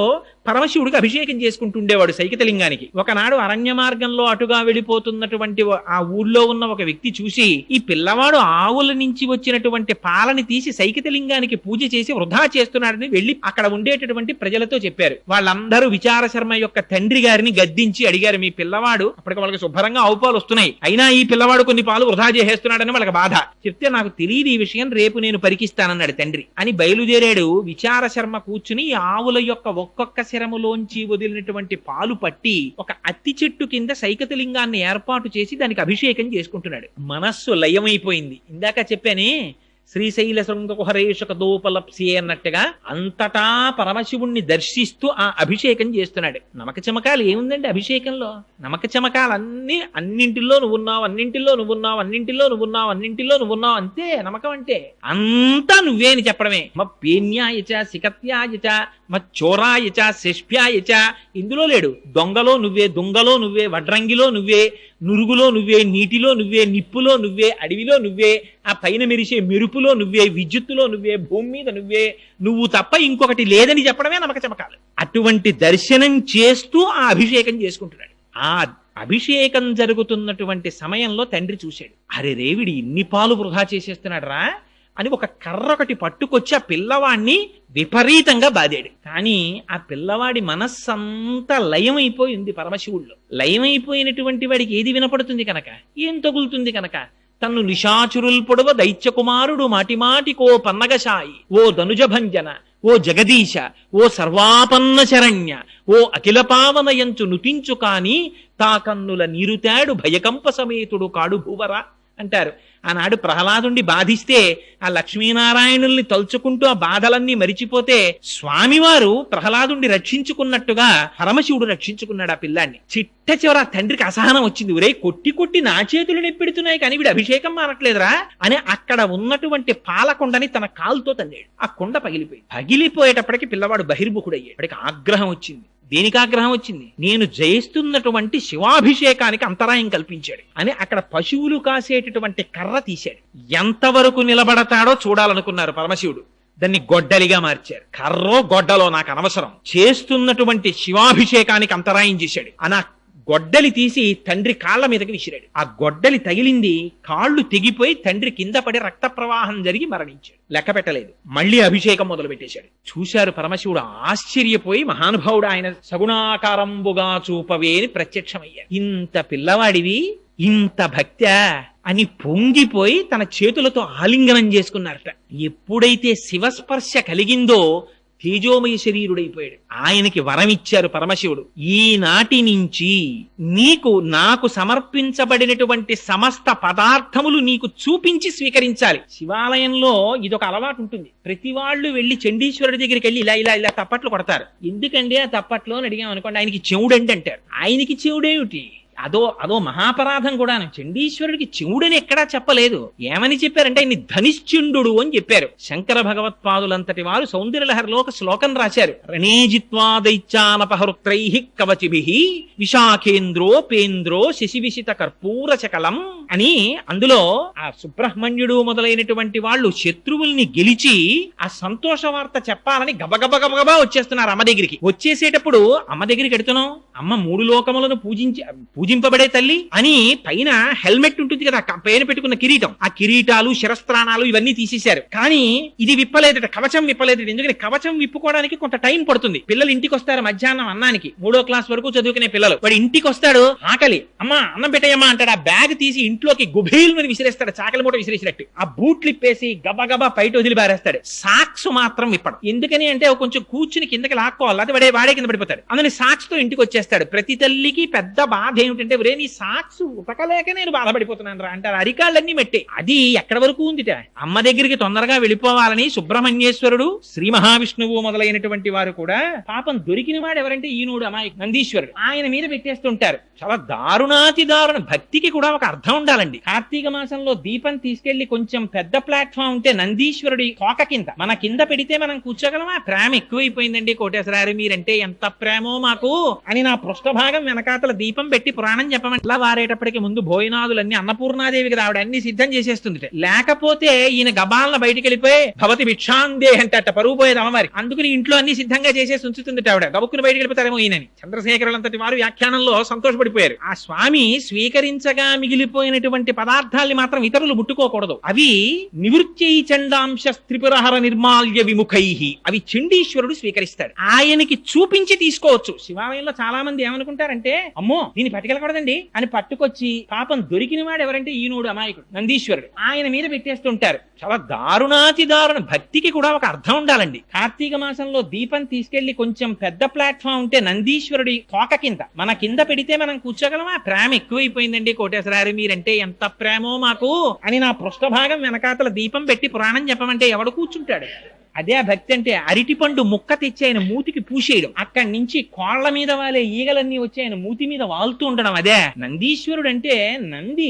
S3: పరమశివుడికి అభిషేకం చేసుకుంటుండేవాడు సైకతలింగానికి. ఒకనాడు అరణ్య మార్గంలో అటుగా వెళ్ళిపోతున్నటువంటి ఆ ఊళ్ళో ఉన్న ఒక వ్యక్తి చూసి, ఈ పిల్లవాడు ఆవుల నుంచి వచ్చినటువంటి పాలని తీసి సైకతలింగానికి పూజ చేసి వృధా చేస్తున్నాడని వెళ్లి అక్కడ ఉండేటటువంటి ప్రజలతో చెప్పారు. వాళ్ళందరూ విచార శర్మ యొక్క తండ్రి గారిని గద్దించి అడిగారు, మీ పిల్లవాడు, అప్పటికి వాళ్ళకి శుభ్రంగా ఆవు పాలు వస్తున్నాయి, అయినా ఈ పిల్లవాడు కొన్ని పాలు వృధా చేసేస్తున్నాడని వాళ్ళకి బాధ. చెప్తే నాకు తెలియదు ఈ విషయం, రేపు నేను పరికిస్తానన్నాడు తండ్రి. అని బయలుదేరాడు. విచార శర్మ కూర్చుని ఆవుల యొక్క ఒక్కొక్క శరములోంచి వదిలినటువంటి పాలు పట్టి ఒక అత్తి చెట్టు కింద సైకతలింగాన్ని ఏర్పాటు చేసి దానికి అభిషేకం చేసుకుంటున్నాడు. మనస్సు లయమైపోయింది. ఇందాక చెప్పానే, శ్రీశైల శృంగకుహరేషక దోపలప్సి అన్నట్టుగా అంతటా పరమశివుణ్ణి దర్శిస్తూ ఆ అభిషేకం చేస్తున్నాడు. నమక చమకాలు ఏముందండి అభిషేకంలో? నమక చమకాలన్నీ అన్నింటిలో నువ్వున్నావు, అన్నింటిలో నువ్వున్నావు, అన్నింటిలో నువ్వున్నావు, అన్నింటిలో నువ్వున్నావు, అంతే నమ్మకం అంటే. అంతా నువ్వే అని చెప్పడమే. పేన్యాయచ సికత్యాయచ చోరాయచ శిష్ప్యాయచ, ఇందులో లేడు. దొంగలో నువ్వే, దొంగలో నువ్వే, వడ్రంగిలో నువ్వే, నురుగులో నువ్వే, నీటిలో నువ్వే, నిప్పులో నువ్వే, అడవిలో నువ్వే, ఆ పైన మెరిసే మెరుపులో నువ్వే, విద్యుత్తులో నువ్వే, భూమి మీద నువ్వే, నువ్వు తప్ప ఇంకొకటి లేదని చెప్పడమే నమక చమకాలు. అటువంటి దర్శనం చేస్తూ ఆ అభిషేకం చేసుకుంటున్నాడు. ఆ అభిషేకం జరుగుతున్నటువంటి సమయంలో తండ్రి చూశాడు. అరే రేవిడి ఇన్ని పాలు వృధా చేసేస్తున్నాడు రా అని ఒక కర్ర ఒకటి పట్టుకొచ్చి ఆ పిల్లవాడిని విపరీతంగా బాదాడు. కానీ ఆ పిల్లవాడి మనస్సంతా లయమైపోయింది పరమశివుల్లో. లయమైపోయినటువంటి వాడికి ఏది వినపడుతుంది కనుక, ఏం తగులుతుంది కనుక, తన్ను నిశాచురుల్ పొడవ దైత్యకుమారుడు మాటిమాటికో పన్నగశాయి, ఓ ధనుజభంజన, ఓ జగదీశ, ఓ సర్వాపన్న శరణ్య, ఓ అఖిల పావనయంచు నుతించు కాని తా కన్నుల నీరుతాడు భయకంప సమేతుడు కాడు భూవరా అంటారు. ఆనాడు ప్రహ్లాదుండి బాధిస్తే ఆ లక్ష్మీనారాయణుల్ని తలుచుకుంటూ ఆ బాధలన్నీ మరిచిపోతే స్వామివారు ప్రహ్లాదుండి రక్షించుకున్నట్టుగా పరమశివుడు రక్షించుకున్నాడు ఆ పిల్లాన్ని. చిట్ట చివర ఆ తండ్రికి అసహనం వచ్చింది. ఒరే కొట్టి కొట్టి నా చేతులు నెప్పెడుతున్నాయి కానీ వీడు అభిషేకం మానట్లేదురా అని అక్కడ ఉన్నటువంటి పాలకొండని తన కాలుతో తన్నాడు. ఆ కొండ పగిలిపోయేటప్పటికి పిల్లవాడు బహిర్ముఖుడయ్యాడు. వాడికి ఆగ్రహం వచ్చింది. దేనికి ఆగ్రహం వచ్చింది? నేను జయిస్తున్నటువంటి శివాభిషేకానికి అంతరాయం కల్పించాడు అని అక్కడ పశువులు కాసేటటువంటి కర్ర తీశాడు. ఎంతవరకు నిలబడతాడో చూడాలనుకున్నారు పరమశివుడు. దాన్ని గొడ్డలిగా మార్చారు. కర్రో గొడ్డలో నాకు అనవసరం, చేస్తున్నటువంటి శివాభిషేకానికి అంతరాయం చేశాడు అని గొడ్డలి తీసి తండ్రి కాళ్ల మీదకి విసిరాడు. ఆ గొడ్డలి తగిలింది, కాళ్ళు తెగిపోయి తండ్రి కింద పడి రక్త ప్రవాహం జరిగి మరణించాడు. లెక్క పెట్టలేదు. మళ్ళీ అభిషేకం మొదలు పెట్టేశాడు. చూశారు పరమశివుడు ఆశ్చర్యపోయి, మహానుభావుడు ఆయన సగుణాకారంబుగా చూపవే అని ప్రత్యక్షమయ్యారు. ఇంత పిల్లవాడివి ఇంత భక్త్యా అని పొంగిపోయి తన చేతులతో ఆలింగనం చేసుకున్నారట. ఎప్పుడైతే శివస్పర్శ కలిగిందో తేజోమయ శరీరుడైపోయాడు. ఆయనకి వరం ఇచ్చారు పరమశివుడు, ఈనాటి నుంచి నీకు నాకు సమర్పించబడినటువంటి సమస్త పదార్థములు నీకు చూపించి స్వీకరించాలి. శివాలయంలో ఇదొక అలవాటు ఉంటుంది. ప్రతి వాళ్ళు వెళ్లి చండీశ్వరుడి దగ్గరికి వెళ్ళి ఇలా ఇలా ఇలా తప్పట్లు కొడతారు. ఎందుకండి ఆ తప్పట్లు అని అడిగాం అనుకోండి, ఆయనకి చెవుడండి అంటారు. ఆయనకి చెవుడేమిటి? అదో మహాపరాధం కూడాను. చండీశ్వరుడికి చెవుడని ఎక్కడా చెప్పలేదు. ఏమని చెప్పారంటే ఆయన్ని ధనిశ్చుండు అని చెప్పారు. శంకర భగవత్పాదులంతటి వారు సౌందర్యలహరిలో ఒక శ్లోకం రాశారు. రణేజిత్వా దైత్యానపహరుత్రై కవచిభిః విశాఖేంద్రో పేంద్రో శశివిశిత కర్పూర చకలం అని. అందులో ఆ సుబ్రహ్మణ్యుడు మొదలైనటువంటి వాళ్ళు శత్రువుల్ని గెలిచి ఆ సంతోష వార్త చెప్పాలని గబగబా వచ్చేస్తున్నారు అమ్మ దగ్గరికి. వచ్చేసేటప్పుడు అమ్మ దగ్గరికి ఎడుతున్నాం, అమ్మ మూడు లోకములను పూజింపబడే తల్లి అని పైన హెల్మెట్ ఉంటుంది కదా, పైన పెట్టుకున్న కిరీటం, ఆ కిరీటాలు శిరస్త్రాణాలు ఇవన్నీ తీసేశారు. కానీ ఇది విప్పలేదట, కవచం విప్పలేదట. ఎందుకని? కవచం విప్పుకోవడానికి కొంత టైం పడుతుంది. పిల్లలు ఇంటికి వస్తారు మధ్యాహ్నం అన్నానికి, 3వ క్లాస్ వరకు చదువుకునే పిల్లలు. వాడు ఇంటికి వస్తాడు, ఆకలి, అమ్మా అన్నం పెట్టేయమ్మా అంటాడు. ఆ బ్యాగ్ తీసి ఇంట్లోకి గుబేల్మని విసిరేస్తాడు, చాకలి మూట విసిరేసినట్టు. ఆ బూట్లు ఇప్పేసి గబగబా బయట వదిలి బారేస్తాడు. సాక్స్ మాత్రం విప్పడం. ఎందుకని అంటే కొంచెం కూర్చుని కిందకి లాక్కోవాలి, అది వాడే కింద పడిపోతాడు. అందుకని సాక్స్ తో ఇంటికి వచ్చేస్తాడు. ప్రతి తల్లికి పెద్ద బాధ ఏమిటంటే, ఒరే నీ సాక్స్ ఉతకలేక నేను బాధపడిపోతున్నాను రా అంటారు. అరికాళ్ళన్నీ మెట్టే. అది ఎక్కడ వరకు ఉందిట. అమ్మ దగ్గరికి తొందరగా వెళ్ళిపోవాలని సుబ్రహ్మణ్యేశ్వరుడు, శ్రీ మహావిష్ణువు మొదలైనటువంటి వారు కూడా పాపం దొరికిన వాడు ఎవరంటే ఈనోడు అమాయక నందీశ్వరుడు, ఆయన మీద పెట్టేస్తుంటారు. చాలా దారుణాతి దారుణ. భక్తికి కూడా ఒక అర్థం ఉండాలండి. కార్తీక మాసంలో దీపం తీసుకెళ్లి కొంచెం పెద్ద ప్లాట్ఫామ్ ఉంటే నందీశ్వరుడి తోక కింద మన కింద పెడితే మనం కూర్చోగలమా? ప్రేమ ఎక్కువైపోయిందండి కోటేశ్వరారు, మీరంటే ఎంత ప్రేమో మాకు అని నా పృష్ఠభాగం వెనకాతల దీపం పెట్టి పురాణం చెప్పమంటే వారేటప్పటికి ముందు భోజనాదులన్నీ అన్నపూర్ణాదేవికి రావడం అన్ని సిద్ధం చేసేస్తుంది. లేకపోతే ఈయన గబాలన బయటికి వెళ్ళిపోయి భవతి భిక్షాందే అంటే పరువు పోయేది అమ్మవారి. అందుకని ఇంట్లో అన్ని సిద్ధంగా చేసేసి ఉంచుతుంది ఆవిడ. గబుక్కుని బయటికి వెళ్ళిపోతారేమో ఈయనని. చంద్రశేఖరులంతటి వారు వ్యాఖ్యానంలో సంతోషపడిపోయారు. ఆ స్వామి స్వీకరించగా మిగిలిపోయినటువంటి పదార్థాల్ని మాత్రం ఇతరులు ముట్టుకోకూడదు. అవి నివృత్యై చండాంశ త్రిపురహర నిర్మాల్య విముఖై, అవి చండీశ్వరుడు స్వీకరిస్తాడు. ఆయనకి చూపించి తీసుకోవచ్చు. శివాలయంలో చాలా మంది ఏమనుకుంటారంటే, అమ్మో దీన్ని పట్టుకెళ్ళ వెళ్ళకూడదండి అని పట్టుకొచ్చి పాపం దొరికిన వాడు ఎవరంటే ఈనోడు అమాయకుడు నందీశ్వరుడు ఆయన మీద పెట్టేస్తుంటారు. చాలా దారుణాతి దారుణ. భక్తికి కూడా ఒక అర్థం ఉండాలండి. కార్తీక మాసంలో దీపం తీసుకెళ్లి కొంచెం పెద్ద ప్లాట్ఫామ్ ఉంటే నందీశ్వరుడి తోక కింద మన కింద పెడితే మనం కూర్చోగలమా? ప్రేమ ఎక్కువైపోయిందండి కోటేశ్వరారు, మీరంటే ఎంత ప్రేమో మాకు అని నా పృష్ఠభాగం వెనకాతల దీపం పెట్టి పురాణం చెప్పమంటే ఎవడు కూర్చుంటాడు? అదే ఆ భక్తి అంటే. అరటిపండు ముక్క తెచ్చి ఆయన మూతికి పూసేయడం, అక్కడి నుంచి కోళ్ల మీద వాలే ఈగలన్నీ వచ్చి ఆయన మూతి మీద వాలుతూ ఉండడం, అదే నందీశ్వరుడు అంటే. నంది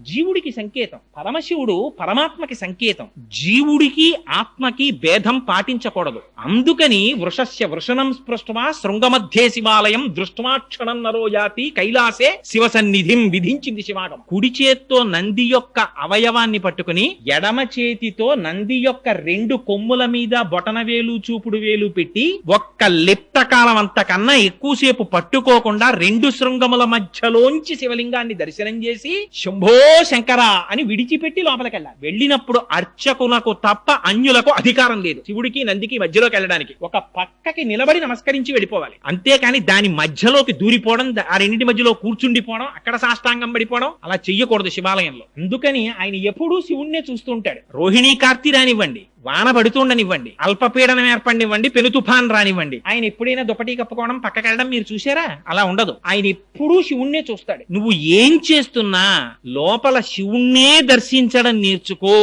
S3: జీవుడికి సంకేతం, పరమశివుడు పరమాత్మకి సంకేతం. జీవుడికి ఆత్మకి భేదం పాటించకూడదు. అందుకని వృషస్య వృషణం స్పృష్టమా శృంగమధ్యే శివాలయం దృష్ట్వాక్షణం నరో యాతి కైలాసే శివ సన్నిధిం విధించింది శివాగం. కుడి చేత్తో నంది యొక్క అవయవాన్ని పట్టుకుని ఎడమ చేతితో నంది యొక్క రెండు కొమ్ముల మీద బొటన వేలు చూపుడు వేలు పెట్టి ఒక్క లిప్త కాలం అంతకన్నా ఎక్కువసేపు పట్టుకోకుండా రెండు శృంగముల మధ్యలోంచి శివలింగాన్ని దర్శనం చేసి శంభో శంకర అని విడిచిపెట్టి లోపలికెళ్ళాలి. వెళ్ళినప్పుడు అర్చకులకు తప్ప అన్యులకు అధికారం లేదు శివుడికి నందికి మధ్యలోకి వెళ్ళడానికి. ఒక పక్కకి నిలబడి నమస్కరించి వెళ్ళిపోవాలి. అంతేకాని దాని మధ్యలోకి దూరిపోవడం, ఆ రెండింటి మధ్యలో కూర్చుండిపోవడం, అక్కడ సాష్టాంగం పడిపోవడం అలా చెయ్యకూడదు శివాలయంలో. అందుకని ఆయన ఎప్పుడూ శివుణ్ణే చూస్తూ ఉంటాడు. రోహిణీ కార్తీ రానివ్వండి, వాన పడుతుండనివ్వండి, అల్పపీడనం ఏర్పడినివ్వండి, పెను తుఫాన్ రానివ్వండి, ఆయన ఎప్పుడైనా దుపటి కప్పుకోవడం పక్కకెళ్ళడం మీరు చూసారా? అలా ఉండదు. ఆయన ఎప్పుడూ శివుణ్ణే చూస్తాడు. నువ్వు ఏం చేస్తున్నా లోపల శివుణ్ణే దర్శించడం నేర్చుకో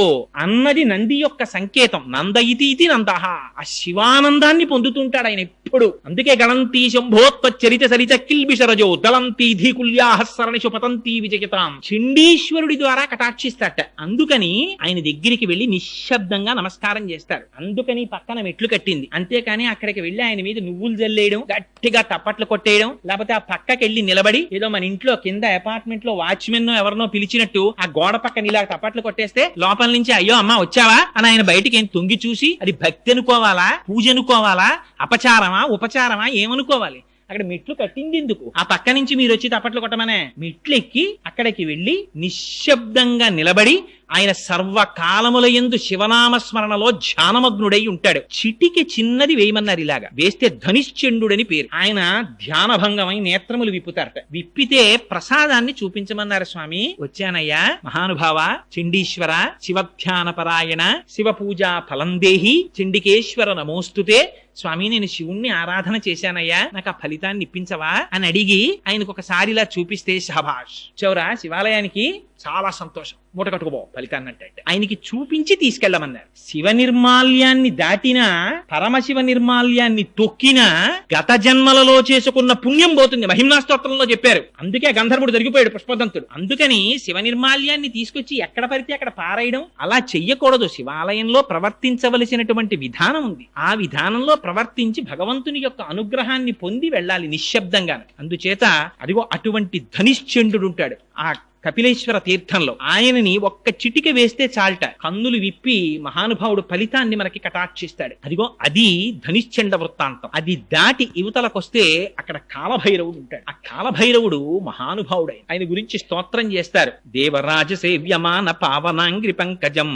S3: అన్నది నంది యొక్క సంకేతం. నంద ఇతి నందహ, ఆ శివానందాన్ని పొందుతుంటాడు ఆయన ఎప్పుడు. అందుకే గణంతి శంభోత్వ చరిత సరిత కిల్బిషరజో దళంతి ధీకుల్యాహస్సరణిషు పతంతి విజయతాం. చండీశ్వరుడి ద్వారా కటాక్షిస్తాట. అందుకని ఆయన దగ్గరికి వెళ్లి నిశ్శబ్దంగా నమస్కారం చేస్తారు. అందుకని పక్కన మెట్లు కట్టింది. అంతేకాని అక్కడికి వెళ్లి ఆయన మీద నువ్వులు జల్లేయడం, గట్టిగా తప్పట్లు కొట్టేయడం, లేకపోతే ఆ పక్కకి వెళ్లి నిలబడి ఏదో మన ఇంట్లో కింద అపార్ట్మెంట్ లో వాచ్మెన్ ఎవరినో పిలిచినట్టు ఆ గోడ పక్కన ఇలా తప్పట్లు కొట్టేస్తే లోపల నుంచి అయ్యో అమ్మా వచ్చావా అని ఆయన బయటికి తొంగి చూసి అది భక్తి అనుకోవాలా, పూజ అనుకోవాలా, అపచారమా ఉపచారమా ఏమనుకోవాలి? అక్కడ మెట్లు కట్టింది ఎందుకు? ఆ పక్క నుంచి మీరు వచ్చి తప్పట్లు కొట్టమనే. మెట్లు ఎక్కి అక్కడికి వెళ్లి నిశ్శబ్దంగా నిలబడి ఆయన సర్వకాలముల యందు శివనామస్మరణలో ధ్యానమగ్నుడై ఉంటాడు. చిటికి చిన్నది వేయమన్నారు. ఇలాగా వేస్తే ధనిశ్చండుడని పేరు. ఆయన ధ్యానభంగమై నేత్రములు విప్పుతారట. విప్పితే ప్రసాదాన్ని చూపించమన్నారు. స్వామి వచ్చానయ్యా, మహానుభావ చండీశ్వర శివధ్యాన పరాయణ శివ పూజా ఫలందేహి చండికేశ్వర నమోస్తుతే. స్వామి నేను శివుణ్ణి ఆరాధన చేశానయ్యా, నాకు ఆ ఫలితాన్ని ఇప్పించవా అని అడిగి ఆయనకు ఒకసారి ఇలా చూపిస్తే శభాష్ చౌరా శివాలయానికి చాలా సంతోషం, మూట కట్టుకోబో ఫలితాన్ని అంటే ఆయనకి చూపించి తీసుకెళ్లమన్నారు. శివ నిర్మాల్యాన్ని దాటినా పరమశివ నిర్మాల్యాన్ని తొక్కినా గత జన్మలలో చేసుకున్న పుణ్యం పోతుంది. మహిమ్నా స్తోత్రంలో చెప్పారు. అందుకే గంధర్వుడు జరిగిపోయాడు పుష్పదంతుడు. అందుకని శివ నిర్మాల్యాన్ని తీసుకొచ్చి ఎక్కడ పడితే అక్కడ పారేయడం అలా చెయ్యకూడదు. శివాలయంలో ప్రవర్తించవలసినటువంటి విధానం ఉంది. ఆ విధానంలో ప్రవర్తించి భగవంతుని యొక్క అనుగ్రహాన్ని పొంది వెళ్ళాలి నిశ్శబ్దంగా. అందుచేత అదిగో అటువంటి ధనిశ్చండు ఉంటాడు ఆ కపిలేశ్వర తీర్థంలో. ఆయనని ఒక్క చిటిక వేస్తే చాలట, కన్నులు విప్పి మహానుభావుడు ఫలితాన్ని మనకి కటాక్షిస్తాడు. అదిగో అది ధనిశ్చండ వృత్తాంతం. అది దాటి యువతలకొస్తే అక్కడ కాలభైరవుడు ఉంటాడు. ఆ కాలభైరవుడు మహానుభావుడు. ఆయన గురించి స్తోత్రం చేస్తారు. దేవరాజ సేవ్యమాన పావనాంగ్రి పంకజం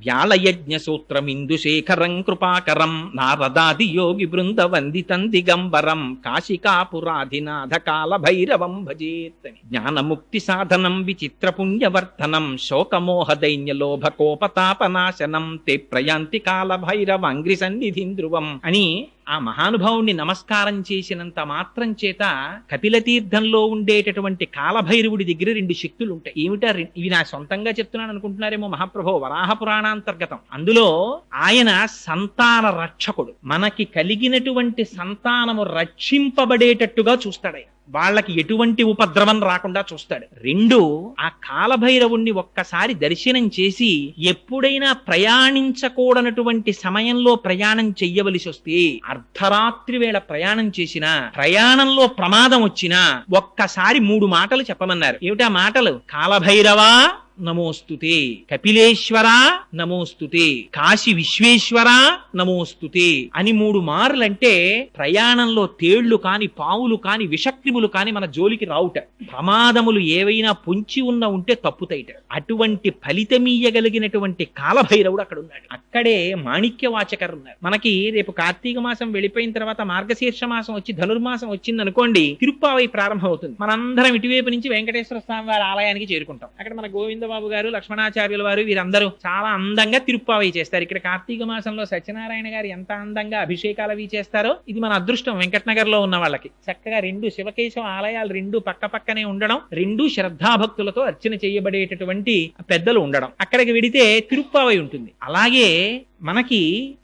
S3: వ్యాళయజ్ఞ సూత్రమిందు శేఖరం కృపాకరం నారదాది యోగి బృంద వందితం దిగంబరం కాశికాపురాధినాథ కాలభైరవం భజేత్. జ్ఞానముక్తి సాధనం చిత్రపుణ్యవర్ధనం శోకమోహ దైన్యలోభ కోపతాపనాశనం తే ప్రయాంతి కాల భైరవాంగ్రి సన్నిధిం ధ్రువం అని ఆ మహానుభావుణ్ణి నమస్కారం చేసినంత మాత్రం చేత కపిల తీర్థంలో ఉండేటటువంటి కాలభైరవుడి దగ్గర రెండు శక్తులు ఉంటాయి. ఏమిటా? ఇవి నా సొంతంగా చెప్తున్నాను అనుకుంటున్నారేమో. మహాప్రభో వరాహ పురాణాంతర్గతం. అందులో ఆయన సంతాన రక్షకుడు. మనకి కలిగినటువంటి సంతానము రక్షింపబడేటట్టుగా చూస్తాడు. వాళ్ళకి ఎటువంటి ఉపద్రవం రాకుండా చూస్తాడు. రెండు, ఆ కాలభైరవుణ్ణి ఒక్కసారి దర్శనం చేసి ఎప్పుడైనా ప్రయాణించకూడనటువంటి సమయంలో ప్రయాణం చెయ్యవలసి వస్తే, అర్ధరాత్రి వేళ ప్రయాణం చేసినా, ప్రయాణంలో ప్రమాదం వచ్చినా ఒక్కసారి 3 మాటలు చెప్పమన్నారు. ఏమిటా మాటలు? కాలభైరవా నమోస్తుతే, కపిలేశ్వర నమోస్తుతే, కాశీ విశ్వేశ్వర నమోస్తుతే అని 3 మార్లంటే ప్రయాణంలో తేళ్లు కాని, పావులు కాని, విషక్రిములు కాని మన జోలికి రావుట. ప్రమాదములు ఏవైనా పొంచి ఉంటే తప్పుతాయిట. అటువంటి ఫలితమీయగలిగినటువంటి కాలభైరవుడు అక్కడ ఉన్నాడు. అక్కడే మాణిక్యవాచకరు ఉన్నారు. మనకి రేపు కార్తీక మాసం వెళ్ళిపోయిన తర్వాత మార్గశీర్ష మాసం వచ్చి ధనుర్మాసం వచ్చింది అనుకోండి, తిరుప్పావై ప్రారంభం అవుతుంది. మనందరం ఇటువైపు నుంచి వెంకటేశ్వర స్వామి వారి ఆలయానికి చేరుకుంటాం. అక్కడ మన గోవిందబాబు గారు, లక్ష్మణాచార్యుల వారు వీరందరూ చాలా అందంగా తిరుప్పావై చేస్తారు. ఇక్కడ కార్తీక మాసంలో సత్యనారాయణ గారు ఎంత అందంగా అభిషేకాలు అవి చేస్తారో, ఇది మన అదృష్టం. వెంకటనగర్ లో ఉన్న వాళ్ళకి చక్కగా 2 శివకేశవ ఆలయాలు 2 పక్క పక్కనే ఉండడం, 2 శ్రద్ధాభక్తులతో అర్చన చేయబడేటటువంటి పెద్దలు ఉండడం. అక్కడికి వెడితే తిరుప్పావై ఉంటుంది. అలాగే మనకి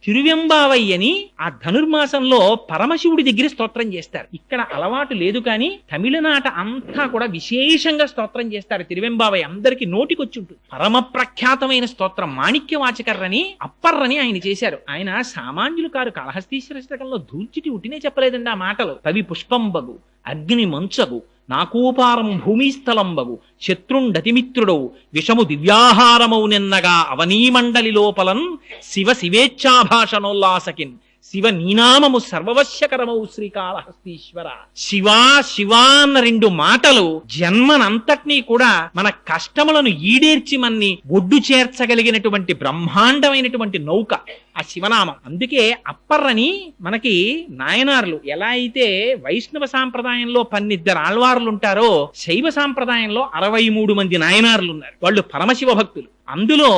S3: తిరువెంబావై అని ఆ ధనుర్మాసంలో పరమశివుడి దగ్గర స్తోత్రం చేస్తారు. ఇక్కడ అలవాటు లేదు కానీ తమిళనాట అంతా కూడా విశేషంగా స్తోత్రం చేస్తారు. తిరువెంబావై అందరికి నోటికొచ్చి ఉంటుంది. పరమ ప్రఖ్యాతమైన స్తోత్రం మాణిక్యవాచకర్రని అప్పర్రని ఆయన చేశారు. ఆయన సామాన్యులు కారు. కాళహస్తీశ్వర శతకంలో దూర్చిటి ఉట్టినే చెప్పలేదండి ఆ మాటలు. కవి పుష్పంబగు, అగ్ని మంచగు, నాకూపారం భూమిస్థలంబగు, శత్రుండతిమిత్రుడవు, విషము దివ్యాహారమౌ నిన్నగా అవనీమండలి లోపలన్ శివ శివేచ్ఛాభాషణోల్లాసకిన్ శివ నీనామము సర్వవశ్యకరమౌ శ్రీకాళహస్తీశ్వర. శివా శివా అన్న 2 మాటలు జన్మనంతటినీ కూడా మన కష్టములను ఈడేర్చి మన్ని ఒడ్డు చేర్చగలిగినటువంటి బ్రహ్మాండమైనటువంటి నౌక ఆ శివనామం. అందుకే అప్పర్రని మనకి నాయనార్లు ఎలా అయితే వైష్ణవ సాంప్రదాయంలో 12 ఆళ్వార్లు ఉంటారో, శైవ సాంప్రదాయంలో 63 మంది నాయనార్లు ఉన్నారు. వాళ్ళు పరమశివ భక్తులు. అందులో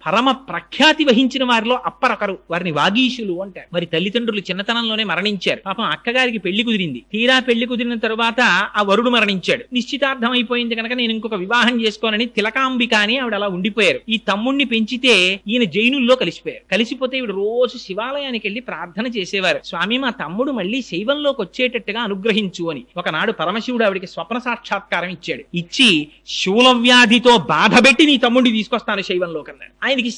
S3: పరమ ప్రఖ్యాతి వహించిన వారిలో అప్పరొకరు. వారిని వాగీశులు అంటారు. వారి తల్లిదండ్రులు చిన్నతనంలోనే మరణించారు. పాపం అక్కగారికి పెళ్లి కుదిరింది. తీరా పెళ్లి కుదిరిన తరువాత ఆ వరుడు మరణించాడు. నిశ్చితార్థం అయిపోయింది కనుక నేను ఇంకొక వివాహం చేసుకోనని తిలకాంబిక అని ఆవిడ అలా ఉండిపోయారు. ఈ తమ్ముణ్ణి పెంచితే ఈయన జైనుల్లో కలిసిపోయారు. కలిసిపోతే ఈవిడ రోజు శివాలయానికి వెళ్లి ప్రార్థన చేసేవారు. స్వామి, మా తమ్ముడు మళ్ళీ శైవంలోకి వచ్చేటట్టుగా అనుగ్రహించు అని. ఒకనాడు పరమశివుడు ఆవిడికి స్వప్న సాక్షాత్కారం ఇచ్చాడు. ఇచ్చి శూలవ్యాధితో బాధపెట్టి నీ తమ్ముడిని తీసుకొస్తాను శైవంలోకి అన్నాడు. ఆయనకి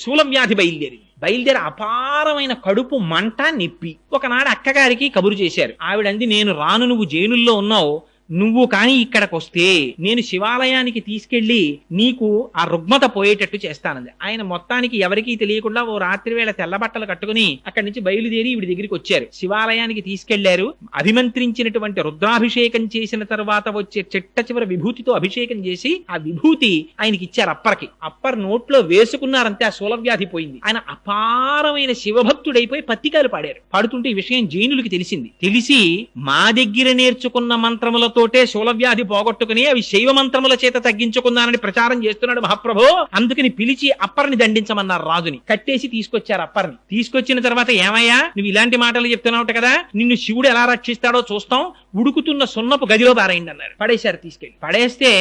S3: శూలవ్యాధి బయలుదేరి అపారమైన కడుపు మంట, నొప్పి. ఒకనాడు అక్కగారికి కబురు చేశారు. ఆవిడంది, నేను రాను, నువ్వు జైనుల్లో ఉన్నావు, నువ్వు కాని ఇక్కడికి వస్తే నేను శివాలయానికి తీసుకెళ్లి నీకు ఆ రుగ్మత పోయేటట్టు చేస్తానంది. ఆయన మొత్తానికి ఎవరికీ తెలియకుండా ఓ రాత్రి వేళ తెల్ల బట్టలు కట్టుకుని అక్కడి నుంచి బయలుదేరి ఈవిడి దగ్గరికి వచ్చారు. శివాలయానికి తీసుకెళ్లారు. అభిమంత్రించినటువంటి రుద్రాభిషేకం చేసిన తర్వాత వచ్చే చిట్ట చివరి విభూతితో అభిషేకం చేసి ఆ విభూతి ఆయనకి ఇచ్చారు. అప్పర్కి. అప్పర్ నోట్లో వేసుకున్నారంతే ఆ శూలవ్యాధి పోయింది. ఆయన అపారమైన శివభక్తుడైపోయి పత్తికాలు పాడారు. పాడుతుంటే ఈ విషయం జైనులకి తెలిసి మా దగ్గర నేర్చుకున్న మంత్రములతో శూలవ్యాధి పోగొట్టుకుని అవి శైవ మంత్రముల చేత తగ్గించుకున్నానని ప్రచారం చేస్తున్నాడు మహాప్రభు. అందుకని పిలిచి అప్పర్ని దండించమన్నారు. రాజుని కట్టేసి తీసుకొచ్చారు. అప్పర్ని తీసుకొచ్చిన తర్వాత, ఏమయ్యా నువ్వు ఇలాంటి మాటలు చెప్తున్నావు కదా, నిన్ను శివుడు ఎలా రక్షిస్తాడో చూస్తాం, ఉడుకుతున్న సున్నపు గదిలో పారేయండి అన్నారు. పడేశారు. తీసుకెళ్లి పడేస్తే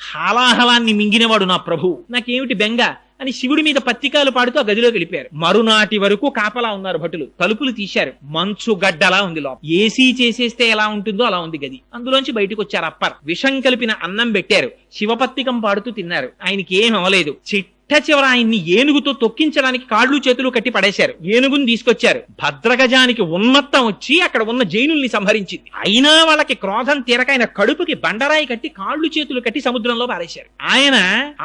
S3: హాలాహలాన్ని మింగినవాడు నా ప్రభు, నాకేమిటి బెంగ అని శివుడి మీద పత్రికాలు పాడుతూ ఆ గదిలోకి వెళ్ళిపోయారు. మరునాటి వరకు కాపలా ఉన్నారు భటులు. తలుపులు తీశారు. మంచు గడ్డలా ఉంది లోపల. ఏసీ చేసేస్తే ఎలా ఉంటుందో అలా ఉంది గది. అందులోంచి బయటకు వచ్చారు. అప్పర్ విషం కలిపిన అన్నం పెట్టారు. శివపత్తికం పాడుతూ తిన్నారు. ఆయనకి ఏం అవ్వలేదు. చివర ఆయన్ని ఏనుగుతో తొక్కించడానికి కాళ్ళు చేతులు కట్టి పడేశారు. ఏనుగుని తీసుకొచ్చారు. భద్రగజానికి ఉన్మత్తం వచ్చి అక్కడ ఉన్న జైనుల్ని సంహరించింది. అయినా వాళ్ళకి క్రోధం తీరక ఆయన కడుపుకి బండరాయి కట్టి కాళ్ళు చేతులు కట్టి సముద్రంలో పారేశారు. ఆయన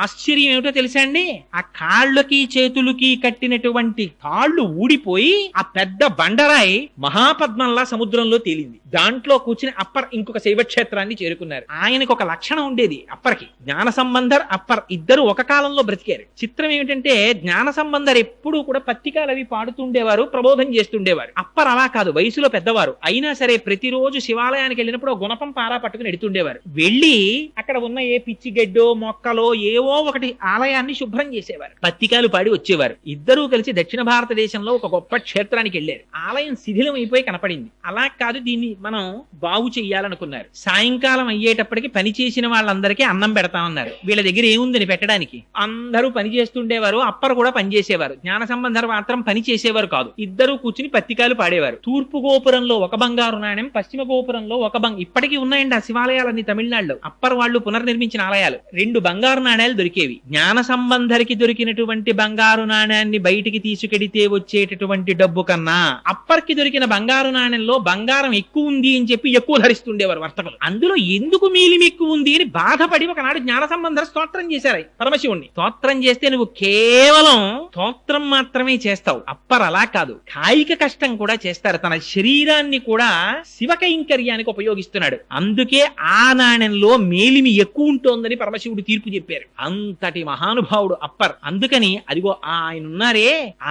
S3: ఆశ్చర్యం ఏమిటో తెలుసా అండి, ఆ కాళ్ళకి చేతులకి కట్టినటువంటి తాళ్లు ఊడిపోయి ఆ పెద్ద బండరాయి మహాపద్మంలా సముద్రంలో తేలింది. దాంట్లో కూర్చుని అప్పర్ ఇంకొక శైవక్షేత్రాన్ని చేరుకున్నారు. ఆయనకు ఒక లక్షణం ఉండేది. అప్పర్కి జ్ఞాన సంబంధర్, అప్పర్ ఇద్దరు ఒక కాలంలో బ్రతికారు. చిత్రం ఏమిటంటే జ్ఞాన సంబంధర్ ఎప్పుడూ కూడా పత్రికలు అవి పాడుతుండేవారు, ప్రబోధం చేస్తుండేవారు. అప్పర్ అలా కాదు, వయసులో పెద్దవారు. అయినా సరే ప్రతిరోజు శివాలయానికి వెళ్ళినప్పుడు గుణపం పారా పట్టుకుని ఎడుతుండేవారు. వెళ్ళి అక్కడ ఉన్న ఏ పిచ్చి గడ్డో మొక్కలో ఏవో ఒకటి ఆలయాన్ని శుభ్రం చేసేవారు. పత్రికలు పాడి వచ్చేవారు. ఇద్దరూ కలిసి దక్షిణ భారతదేశంలో ఒక గొప్ప క్షేత్రానికి వెళ్ళారు. ఆలయం శిథిలం అయిపోయి కనపడింది. అలా కాదు, దీన్ని మనం బాగు చెయ్యాలనుకున్నారు. సాయంకాలం అయ్యేటప్పటికి పని చేసిన వాళ్ళందరికీ అన్నం పెడతామన్నారు. వీళ్ళ దగ్గర ఏముందని పెట్టడానికి? అందరూ పని పని చేస్తుండేవారు, అప్పర్ కూడా పని చేసేవారు. జ్ఞాన సంబంధర్ మాత్రం పని చేసేవారు కాదు. ఇద్దరు కూర్చుని పత్రికలు పాడేవారు. తూర్పు గోపురంలో ఒక బంగారు నాణ్యం, పశ్చిమ గోపురంలో ఒక ఇప్పటికీ ఉన్నాయండి ఆ శివాలయాలన్నీ తమిళనాడులో. అప్పర్ వాళ్ళు పునర్నిర్మించిన ఆలయాలు. 2 బంగారు నాణ్యాలు దొరికేవి. జ్ఞాన సంబంధరికి దొరికినటువంటి బంగారు నాణ్యాన్ని బయటికి తీసుకెడితే వచ్చేటటువంటి డబ్బు కన్నా అప్పర్కి దొరికిన బంగారు నాణ్యంలో బంగారం ఎక్కువ ఉంది అని చెప్పి ఎక్కువ ధరిస్తుండేవారు వర్తకులు. అందులో ఎందుకు మీలిమి ఎక్కువ ఉంది అని బాధపడి ఒకనాడు జ్ఞాన సంబంధ స్తోత్రం చేశారు పరమశివుణ్ణి. స్తోత్రం చేస్తే నువ్వు కేవలం స్తోత్రం మాత్రమే చేస్తావు. అప్పర్ అలా కాదు, కాయిక కష్టం కూడా చేస్తారు. తన శరీరాన్ని కూడా శివ కైంకర్యానికి ఉపయోగిస్తున్నాడు. అందుకే ఆ నాణ్యంలో మేలిమి ఎక్కువ ఉంటోందని పరమశివుడు తీర్పు చెప్పారు. అంతటి మహానుభావుడు అప్పర్. అందుకని అదిగో ఆయన ఉన్నారే,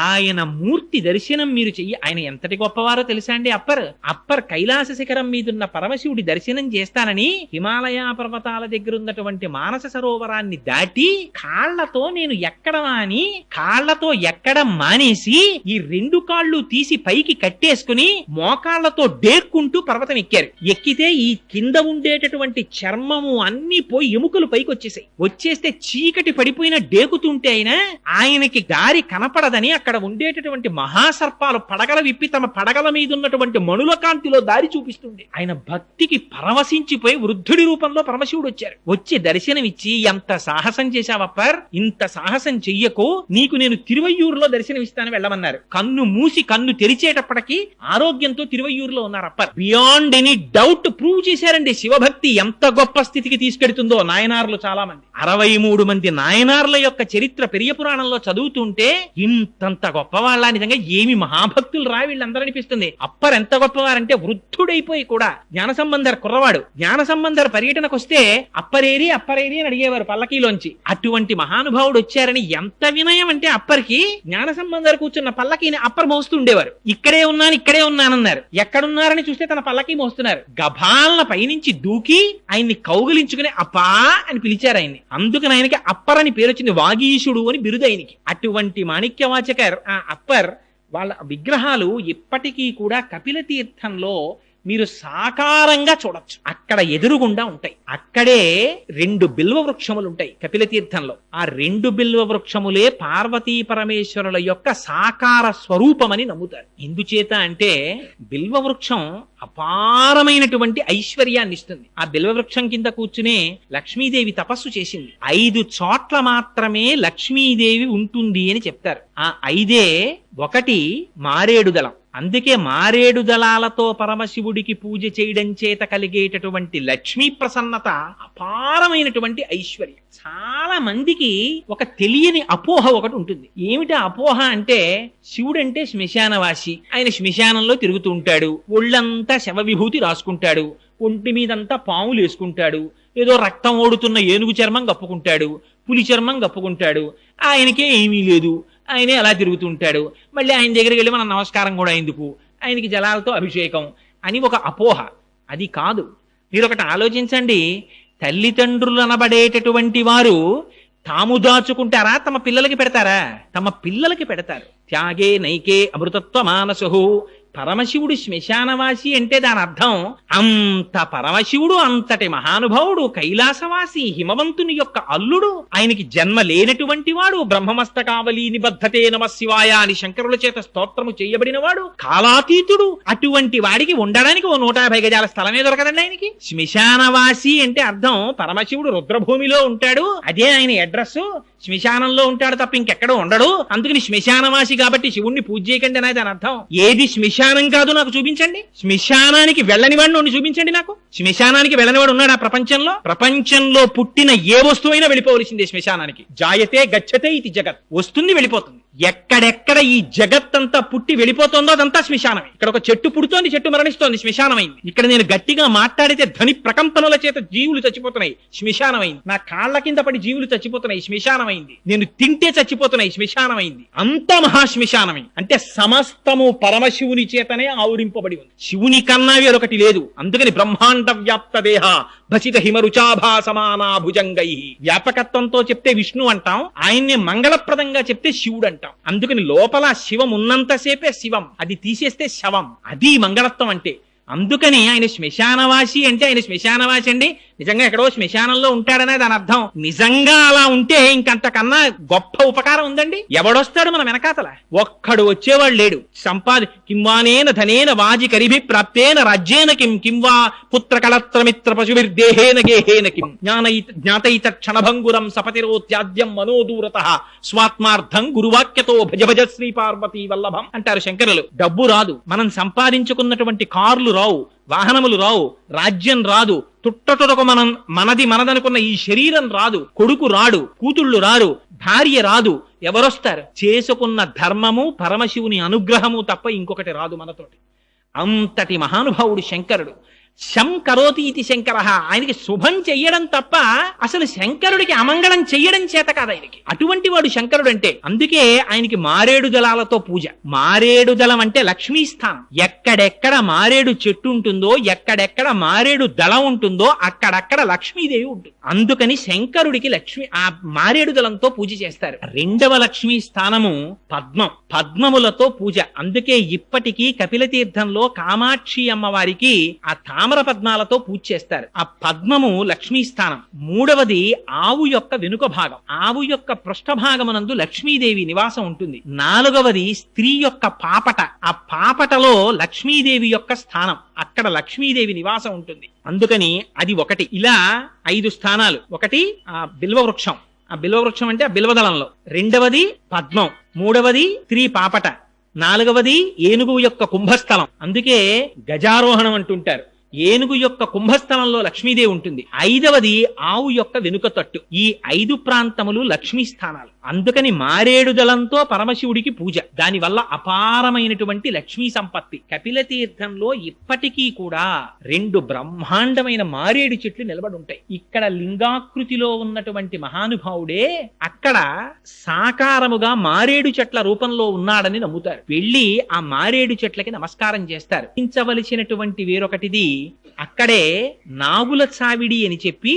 S3: ఆయన మూర్తి దర్శనం మీరు చెయ్యి. ఆయన ఎంతటి గొప్పవారో తెలుసా అండి అప్పర్ కైలాస శిఖరం మీదున్న పరమశివుడి దర్శనం చేస్తానని హిమాలయ పర్వతాల దగ్గర ఉన్నటువంటి మానస సరోవరాన్ని దాటి కాళ్లతో నేను ఎక్కడమా అని కాళ్లతో ఎక్కడం మానేసి ఈ 2 కాళ్ళు తీసి పైకి కట్టేసుకుని మోకాళ్లతో డేర్కుంటూ పర్వతం ఎక్కారు. ఎక్కితే ఈ కింద ఉండేటటువంటి చర్మము అన్ని పోయి ఎముకలు పైకి వచ్చేస్తే చీకటి పడిపోయిన డేకుతుంటే ఆయనకి దారి కనపడదని అక్కడ ఉండేటటువంటి మహాసర్పాలు పడగల విప్పి తమ పడగల మీద ఉన్నటువంటి మణుల కాంతిలో దారి చూపిస్తుంది. ఆయన భక్తికి పరవశించిపోయి వృద్ధుడి రూపంలో పరమశివుడు వచ్చారు. వచ్చి దర్శనమిచ్చి, ఎంత సాహసం చేశావప్పర్, ఇంత సాహసం చెయ్యకు, నీకు నేను తిరువయ్యూరులో దర్శనమిస్తాను వెళ్ళమన్నారు. కన్ను మూసి కన్ను తెరిచేటప్పటికి ఆరోగ్యంతో తిరువయ్యూరులో ఉన్నారు upper. Beyond any doubt prove చేశారండి శివభక్తి ఎంత గొప్ప స్థితికి తీసుకెడుతుందో. నాయనార్లు చాలా మంది, 63 మంది నాయనార్ల యొక్క చరిత్ర పెరియ పురాణంలో చదువుతుంటే ఇంతంత గొప్పవాళ్ళ, నిజంగా ఏమి మహాభక్తులు రా వీళ్ళందరూ అనిపిస్తుంది. అప్పర్ ఎంత గొప్పవారంటే వృద్ధుడైపోయి కూడా జ్ఞాన సంబంధర్ కుర్రవాడు. జ్ఞాన సంబంధర్ పర్యటనకు వస్తే అప్పరేరి అని అడిగేవారు పల్లకీలోంచి. అటువంటి మహానుభావుడు వచ్చారని ఎంత వినయం అంటే అప్పర్కి జ్ఞాన సంబంధర్ కూర్చున్న పల్లకీని అప్పర్ మోస్తూ ఉండేవారు. ఇక్కడే ఉన్నానన్నారు. ఎక్కడున్నారని చూస్తే తన పల్లకీ మోస్తున్నారు. గభాలన పైనుంచి దూకి ఆయన్ని కౌగిలించుకుని అప్పా అని పిలిచారు ఆయన్ని. అందుకని ఆయనకి అప్పర్ అని పేరు వచ్చింది. వాగీశుడు అని బిరుదు ఆయనకి. అటువంటి మాణిక్యవాచకర్ ఆ అప్పర్ వాళ్ళ విగ్రహాలు ఇప్పటికీ కూడా కపిల తీర్థంలో మీరు సాకారంగా చూడొచ్చు. అక్కడ ఎదురుగుండా ఉంటాయి. అక్కడే 2 బిల్వ వృక్షములు ఉంటాయి కపిల తీర్థంలో. ఆ 2 బిల్వ వృక్షములే పార్వతీ పరమేశ్వరుల యొక్క సాకార స్వరూపమని నమ్ముతారు. ఎందుచేత అంటే బిల్వ వృక్షం అపారమైనటువంటి ఐశ్వర్యాన్ని ఇస్తుంది. ఆ బిల్వ వృక్షం కింద కూర్చునే లక్ష్మీదేవి తపస్సు చేసింది. 5 చోట్ల మాత్రమే లక్ష్మీదేవి ఉంటుంది అని చెప్తారు. ఆ 5 ఒకటి మారేడు దళం. అందుకే మారేడు దళాలతో పరమశివుడికి పూజ చేయడం చేత కలిగేటటువంటి లక్ష్మీ ప్రసన్నత అపారమైనటువంటి ఐశ్వర్యం. చాలా మందికి ఒక తెలియని అపోహ ఒకటి ఉంటుంది. ఏమిటా అపోహ అంటే శివుడంటే శ్మశానవాసి, ఆయన శ్మశానంలో తిరుగుతూ ఉంటాడు, ఒళ్ళంతా శవ విభూతి రాసుకుంటాడు, ఒంటి మీదంతా పాములు వేసుకుంటాడు, ఏదో రక్తం ఓడుతున్న ఏనుగు చర్మం కప్పుకుంటాడు, పులి చర్మం కప్పుకుంటాడు, ఆయనకే ఏమీ లేదు, ఆయనే అలా తిరుగుతుంటాడు, మళ్ళీ ఆయన దగ్గరికి వెళ్ళి మనం నమస్కారం కూడా ఎందుకు, ఆయనకి జలాలతో అభిషేకం అని ఒక అపోహ. అది కాదు. మీరు ఒకటి ఆలోచించండి, తల్లిదండ్రులు అనబడేటటువంటి వారు తాము దాచుకుంటారా, తమ పిల్లలకి పెడతారా? తమ పిల్లలకి పెడతారు. త్యాగే నైకే అమృతత్వ మానసు. పరమశివుడు శ్మశానవాసి అంటే దాని అర్థం అంత పరమశివుడు అంతటి మహానుభావుడు, కైలాసవాసి, హిమవంతుని యొక్క అల్లుడు, ఆయనకి జన్మ లేనటువంటి వాడు, బ్రహ్మమస్తకావలి నిబద్ధతే నమ శివాయ అని శంకరుల చేత స్తోత్రము చేయబడిన వాడు, కాలాతీతుడు. అటువంటి వాడికి ఉండడానికి 150 గజాల స్థలమే దొరకదండి ఆయనకి. శ్మశానవాసి అంటే అర్థం పరమశివుడు రుద్రభూమిలో ఉంటాడు, అదే ఆయన అడ్రస్. శ్మశానంలో ఉంటాడు తప్ప ఇంకెక్కడో ఉండడు, అందుకని శ్మశానవాసి కాబట్టి శివుణ్ణి పూజ చేయకండి అనేది దాని అర్థం. ఏది శ్మశానం కాదు నాకు చూపించండి. శ్మశానానికి వెళ్ళని వాడిని చూపించండి నాకు. శ్మశానానికి వెళ్ళనివాడు ఉన్నాడు ఆ ప్రపంచంలో? ప్రపంచంలో పుట్టిన ఏ వస్తువైనా వెళ్ళిపోవలసిందే శ్మశానానికి. జాయతే గచ్చతే ఇది జగత్. వస్తుంది వెళ్ళిపోతుంది. ఎక్కడెక్కడ ఈ జగత్తంతా పుట్టి వెళ్ళిపోతుందో అదంతా శ్మశానమే. ఇక్కడ ఒక చెట్టు పుడుతోంది, చెట్టు మరణిస్తోంది, శ్మశానమైంది. ఇక్కడ నేను గట్టిగా మాట్లాడితే ధ్వని ప్రకంపనల చేత జీవులు చచ్చిపోతున్నాయి, శ్మశానమైంది. నా కాళ్ల కింద పడి జీవులు చచ్చిపోతున్నాయి, శ్మశానమైంది. నేను తింటే చచ్చిపోతున్నాయి, శ్మశానమైంది. అంతా మహాశ్మశానమే. అంటే సమస్తము పరమశివుని చేతనే ఆవురింపబడి ఉంది. శివుని కన్నా వేరొకటి లేదు. అందుకని బ్రహ్మాండ వ్యాప్త దేహ భసిత హిమరుచాభా సమానా భుజంగై. వ్యాపకత్వంతో చెప్తే విష్ణు అంటాం, ఆయన్ని మంగళప్రదంగా చెప్తే శివుడు అంటాం. అందుకని లోపల శివం ఉన్నంతసేపే శివం, అది తీసేస్తే శవం. అది మంగళత్వం అంటే. అందుకని ఆయన శ్మశానవాసి అంటే ఆయన శ్మశానవాసి అండి నిజంగా ఎక్కడో శ్మశానంలో ఉంటాడనే దాని అర్థం. నిజంగా అలా ఉంటే ఇంకంతకన్నా గొప్ప ఉపకారం ఉందండి. ఎవడొస్తాడు మన వెనకాతల? ఒక్కడు వచ్చేవాడు లేడు. కింవానేన ధనేన వాజి కరిభి ప్రాప్తేన రాజ్యేన కింవా పుత్ర కళత్రమిత్ర పశుభిర్దేహేన గేహేన కిం జ్ఞాతైత క్షణభంగురం సపతిరోత్యాద్యం మనోదూరత స్వాత్మార్థం గురువాక్యతో భజ భజ శ్రీ పార్వతీ వల్లభం అంటారు శంకరులు. డబ్బు రాదు, మనం సంపాదించుకున్నటువంటి కార్లు రావు, వాహనములు రావు, రాజ్యం రాదు, తుట్టతుడకు మనదనుకున్న ఈ శరీరం రాదు, కొడుకు రాడు, కూతుళ్ళు రారు, భార్య రాదు. ఎవరొస్తారు? చేసుకున్న ధర్మము పరమశివుని అనుగ్రహము తప్ప ఇంకొకటి రాదు మనతోటి. అంతటి మహానుభావుడు శంకరుడు. శం కరోతి ఇది శంకర. ఆయనకి శుభం చెయ్యడం తప్ప అసలు శంకరుడికి అమంగళం చెయ్యడం చేత కాదు ఆయనకి. అటువంటి వాడు శంకరుడు అంటే. అందుకే ఆయనకి మారేడు దళాలతో పూజ. మారేడు దళం అంటే లక్ష్మీ స్థానం. ఎక్కడెక్కడ మారేడు చెట్టు ఉంటుందో, ఎక్కడెక్కడ మారేడు దళం ఉంటుందో అక్కడక్కడ లక్ష్మీదేవి ఉంటుంది. అందుకని శంకరుడికి ఆ మారేడు దళంతో పూజ చేస్తారు. రెండవ లక్ష్మీ స్థానము పద్మం. పద్మములతో పూజ. అందుకే ఇప్పటికీ కపిలతీర్థంలో కామాక్షి అమ్మవారికి ఆ తామర పద్మాలతో పూజ చేస్తారు. ఆ పద్మము లక్ష్మీ స్థానం. మూడవది ఆవు యొక్క వెనుక భాగం. ఆవు యొక్క పృష్ఠభాగమునందు లక్ష్మీదేవి నివాసం ఉంటుంది. నాలుగవది స్త్రీ యొక్క పాపట. ఆ పాపటలో లక్ష్మీదేవి యొక్క స్థానం. అక్కడ లక్ష్మీదేవి నివాసం ఉంటుంది. అందుకని అది ఒకటి. ఇలా 5 స్థానాలు. ఒకటి ఆ బిల్వవృక్షం. ఆ బిల్వవృక్షం అంటే ఆ బిల్వదళంలో. రెండవది పద్మం. మూడవది స్త్రీ పాపట. నాలుగవది ఏనుగు యొక్క కుంభస్థలం. అందుకే గజారోహణం అంటుంటారు. ఏనుగు యొక్క కుంభస్థలంలో లక్ష్మీదేవి ఉంటుంది. 5వది ఆవు యొక్క వెనుక తట్టు. ఈ 5 ప్రాంతములు లక్ష్మీ స్థానాలు. అందుకని మారేడు దళంతో పరమశివుడికి పూజ. దానివల్ల అపారమైనటువంటి లక్ష్మీ సంపత్తి. కపిలతీర్థంలో ఇప్పటికీ కూడా 2 బ్రహ్మాండమైన మారేడు చెట్లు నిలబడి ఉంటాయి. ఇక్కడ లింగాకృతిలో ఉన్నటువంటి మహానుభావుడే అక్కడ సాకారముగా మారేడు చెట్ల రూపంలో ఉన్నాడని నమ్ముతారు. వెళ్ళి ఆ మారేడు చెట్లకి నమస్కారం చేస్తారు. ించవలసినటువంటి వేరొకటిది, అక్కడే నాగుల చావిడి అని చెప్పి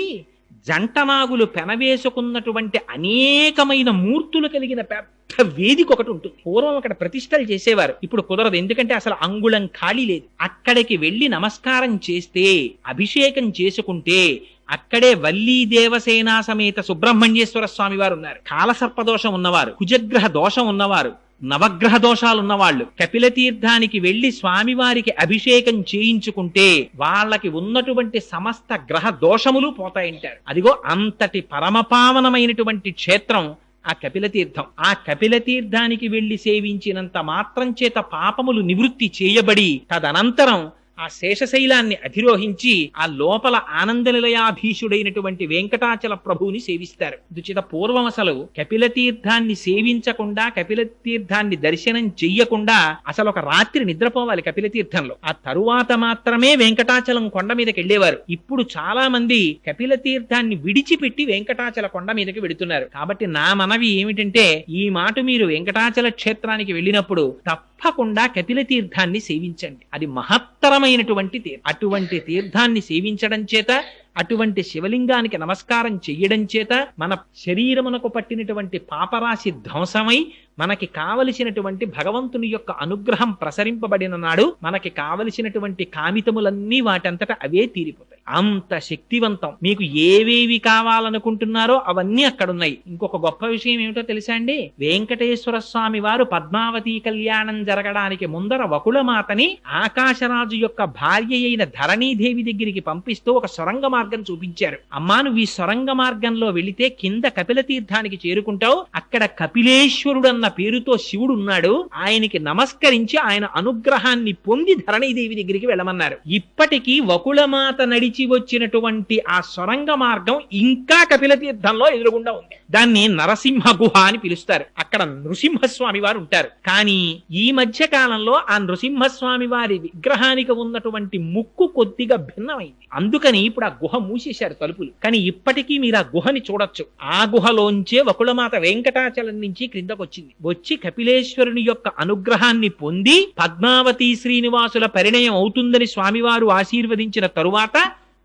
S3: జంట నాగులు పెనవేసుకున్నటువంటి అనేకమైన మూర్తులు కలిగిన పెద్ద వేదిక ఒకటి ఉంటుంది. పూర్వం అక్కడ ప్రతిష్టలు చేసేవారు. ఇప్పుడు కుదరదు. ఎందుకంటే అసలు అంగుళం ఖాళీ లేదు. అక్కడికి వెళ్లి నమస్కారం చేస్తే, అభిషేకం చేసుకుంటే అక్కడే వల్లీ దేవసేనా సమేత సుబ్రహ్మణ్యేశ్వర స్వామి వారు ఉన్నారు. కాలసర్పదోషం ఉన్నవారు, కుజగ్రహ దోషం ఉన్నవారు, నవగ్రహ దోషాలున్న వాళ్ళు కపిలతీర్థానికి వెళ్లి స్వామివారికి అభిషేకం చేయించుకుంటే వాళ్ళకి ఉన్నటువంటి సమస్త గ్రహ దోషములు పోతాయంటారు. అదిగో అంతటి పరమపావనమైనటువంటి క్షేత్రం ఆ కపిలతీర్థం. ఆ కపిలతీర్థానికి వెళ్లి సేవించినంత మాత్రం చేత పాపములు నివృత్తి చేయబడి తదనంతరం ఆ శేషశైలాన్ని అధిరోహించి ఆ లోపల ఆనందనిలయాధీశుడైనటువంటి వెంకటాచల ప్రభువుని సేవిస్తారు. దుచిత పూర్వం అసలు కపిలతీర్థాన్ని సేవించకుండా, కపిలతీర్థాన్ని దర్శనం చెయ్యకుండా అసలు ఒక రాత్రి నిద్రపోవాలి కపిలతీర్థంలో. ఆ తరువాత మాత్రమే వెంకటాచలం కొండ మీదకి వెళ్లేవారు. ఇప్పుడు చాలా మంది కపిలతీర్థాన్ని విడిచిపెట్టి వెంకటాచల కొండ మీదకి వెడుతున్నారు. కాబట్టి నా మనవి ఏమిటంటే, ఈ మాట మీరు వెంకటాచల క్షేత్రానికి వెళ్ళినప్పుడు తప్పకుండా కపిలతీర్థాన్ని సేవించండి. అది మహత్తరమైనటువంటి తీర్థం. అటువంటి తీర్థాన్ని సేవించడం చేత, అటువంటి శివలింగానికి నమస్కారం చెయ్యడం చేత మన శరీరమునకు పట్టినటువంటి పాపరాశి ధ్వంసమై మనకి కావలసినటువంటి భగవంతుని యొక్క అనుగ్రహం ప్రసరింపబడిన నాడు మనకి కావలసినటువంటి కామితములన్నీ వాటంతట అవే తీరిపోతాయి. అంత శక్తివంతం. మీకు ఏవేవి కావాలనుకుంటున్నారో అవన్నీ అక్కడున్నాయి. ఇంకొక గొప్ప విషయం ఏమిటో తెలుసా అండి? వెంకటేశ్వర స్వామి వారు పద్మావతి కళ్యాణం జరగడానికి ముందర వకుళమాతని ఆకాశరాజు యొక్క భార్య అయిన ధరణీదేవి దగ్గరికి పంపిస్తూ ఒక సొరంగ మార్గం చూపించారు. అమ్మా, నువ్వు ఈ సొరంగ మార్గంలో వెళితే కింద కపిలతీర్థానికి చేరుకుంటావు. అక్కడ కపిలేశ్వరుడు అన్న పేరుతో శివుడు ఉన్నాడు. ఆయనకి నమస్కరించి ఆయన అనుగ్రహాన్ని పొంది ధరణీదేవి దగ్గరికి వెళ్ళమన్నారు. ఇప్పటికీ వకుళమాత నడిచి వచ్చినటువంటి ఆ సొరంగ మార్గం ఇంకా కపిలతీర్థంలో ఎదురుగుండా ఉంది. దాన్ని నరసింహ గుహ అని పిలుస్తారు. అక్కడ నృసింహస్వామి వారు ఉంటారు. కానీ ఈ మధ్య కాలంలో ఆ నృసింహస్వామి వారి విగ్రహానికి ఉన్నటువంటి ముక్కు కొద్దిగా భిన్నమైంది. అందుకని ఇప్పుడు ఆ గుహ మూసేశారు తలుపులు. కానీ ఇప్పటికీ మీరు ఆ గుహని చూడొచ్చు. ఆ గుహలోంచే వకుళమాత వెంకటాచలం నుంచి క్రిందకు వచ్చింది. వచ్చి కపిలేశ్వరుని యొక్క అనుగ్రహాన్ని పొంది పద్మావతి శ్రీనివాసుల పరిణయం అవుతుందని స్వామివారు ఆశీర్వదించిన తరువాత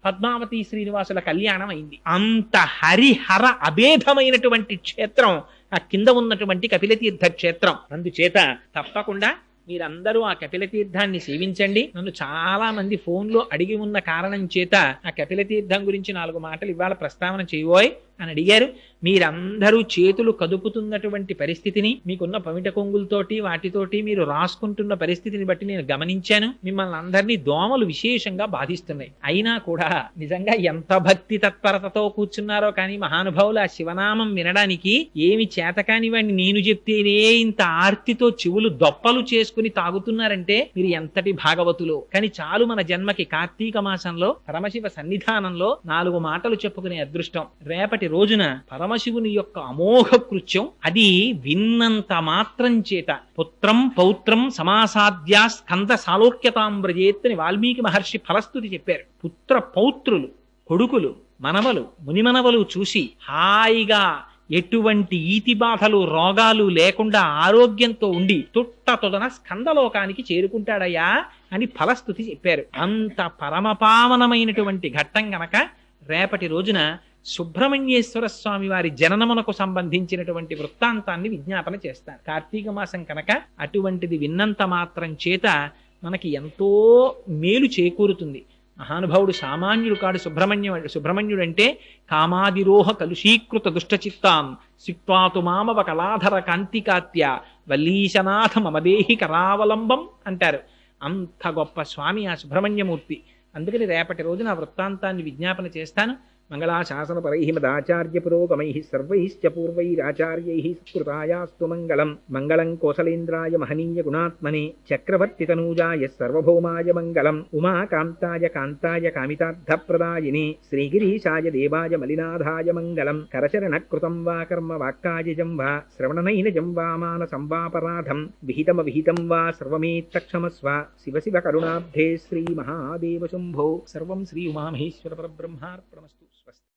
S3: పద్మావతి శ్రీనివాసుల కళ్యాణం అయింది. అంత హరిహర అభేదమైనటువంటి క్షేత్రం ఆ కింద ఉన్నటువంటి కపిలతీర్థ క్షేత్రం. అందుచేత తప్పకుండా మీరందరూ ఆ కపిల తీర్థాన్ని సేవించండి. నన్ను చాలా మంది ఫోన్లో అడిగి ఉన్న కారణం చేత ఆ కపిల తీర్థం గురించి 4 మాటలు ఇవాళ ప్రస్తావన చేయబోయ్ అని అడిగారు. మీరందరూ చేతులు కదుపుతున్నటువంటి పరిస్థితిని, మీకున్న పమిట కొంగులతోటి వాటితోటి మీరు రాసుకుంటున్న పరిస్థితిని బట్టి నేను గమనించాను. మిమ్మల్ని అందరినీ దోమలు విశేషంగా బాధిస్తున్నాయి. అయినా కూడా నిజంగా ఎంత భక్తి తత్పరతతో కూర్చున్నారో కానీ మహానుభావులు ఆ శివనామం వినడానికి ఏమి చేతకాని వాడిని నేను చెప్తేనే ఇంత ఆర్తితో చెవులు దొప్పలు చేసుకుని తాగుతున్నారంటే మీరు ఎంతటి భాగవతులు. కానీ చాలు మన జన్మకి కార్తీక మాసంలో పరమశివ సన్నిధానంలో 4 మాటలు చెప్పుకునే అదృష్టం. రేపటి రోజున పరమశివుని యొక్క అమోఘ కృత్యం అది విన్నంత మాత్రం చేత పుత్రం పౌత్రం సమాసాద్యా స్కంద సాలోక్యతాంబ్రజేత్ అని వాల్మీకి మహర్షి ఫలస్తుతి చెప్పారు. పుత్ర పౌత్రులు, కొడుకులు, మనవలు, మునిమనవలు చూసి హాయిగా ఎటువంటి ఈతి బాధలు రోగాలు లేకుండా ఆరోగ్యంతో ఉండి తొడన స్కందలోకానికి చేరుకుంటాడయ్యా అని ఫలస్తుతి చెప్పారు. అంత పరమపావనమైనటువంటి ఘట్టం గనక రేపటి రోజున సుబ్రహ్మణ్యేశ్వర స్వామి వారి జననమునకు సంబంధించినటువంటి వృత్తాంతాన్ని విజ్ఞాపన చేస్తారు. కార్తీక మాసం కనుక అటువంటిది విన్నంత మాత్రం చేత మనకి ఎంతో మేలు చేకూరుతుంది. మహానుభావుడు సామాన్యుడు కాడు. సుబ్రహ్మణ్యుడంటే కామాదిరోహ కలుషీకృత దుష్టచిత్తాం సిక్వాతు మామవ కళాధర కాంతికాత్య వల్లీశనాథ మమదేహి కరావలంబం అంటారు. అంత గొప్ప స్వామి ఆ సుబ్రహ్మణ్యమూర్తి. అందుకని రేపటి రోజున ఆ వృత్తాంతాన్ని విజ్ఞాపన చేస్తాను. మంగళాశాసనపరైః మదాచార్య పురోగమైః సర్వైశ్చ పూర్వైరాచార్యైః సత్కృతాయాస్తు మంగళం. మంగళం కోసలేంద్రాయ మహనీయ గుణాత్మనే చక్రవర్తి తనూజాయ సర్వభౌమాయ మంగళం. ఉమాకాంతాయ కాంతాయ కామితార్థప్రదాయినే శ్రీగిరీశాయ దేవాయ మలినాథాయ మంగళం. కరచరణకృతం వా కర్మ వాక్కాయజం వా శ్రవణనైనజం వా మానసం వాపరాధం విహితమవిహితం వా సర్వమేత్తక్షమస్వ. శివ శివ కరుణాబ్ధే శ్రీ మహాదేవ శంభో. సర్వం శ్రీ ఉమామహేశ్వర పరబ్రహ్మార్పణమస్తు. స్వస్తి.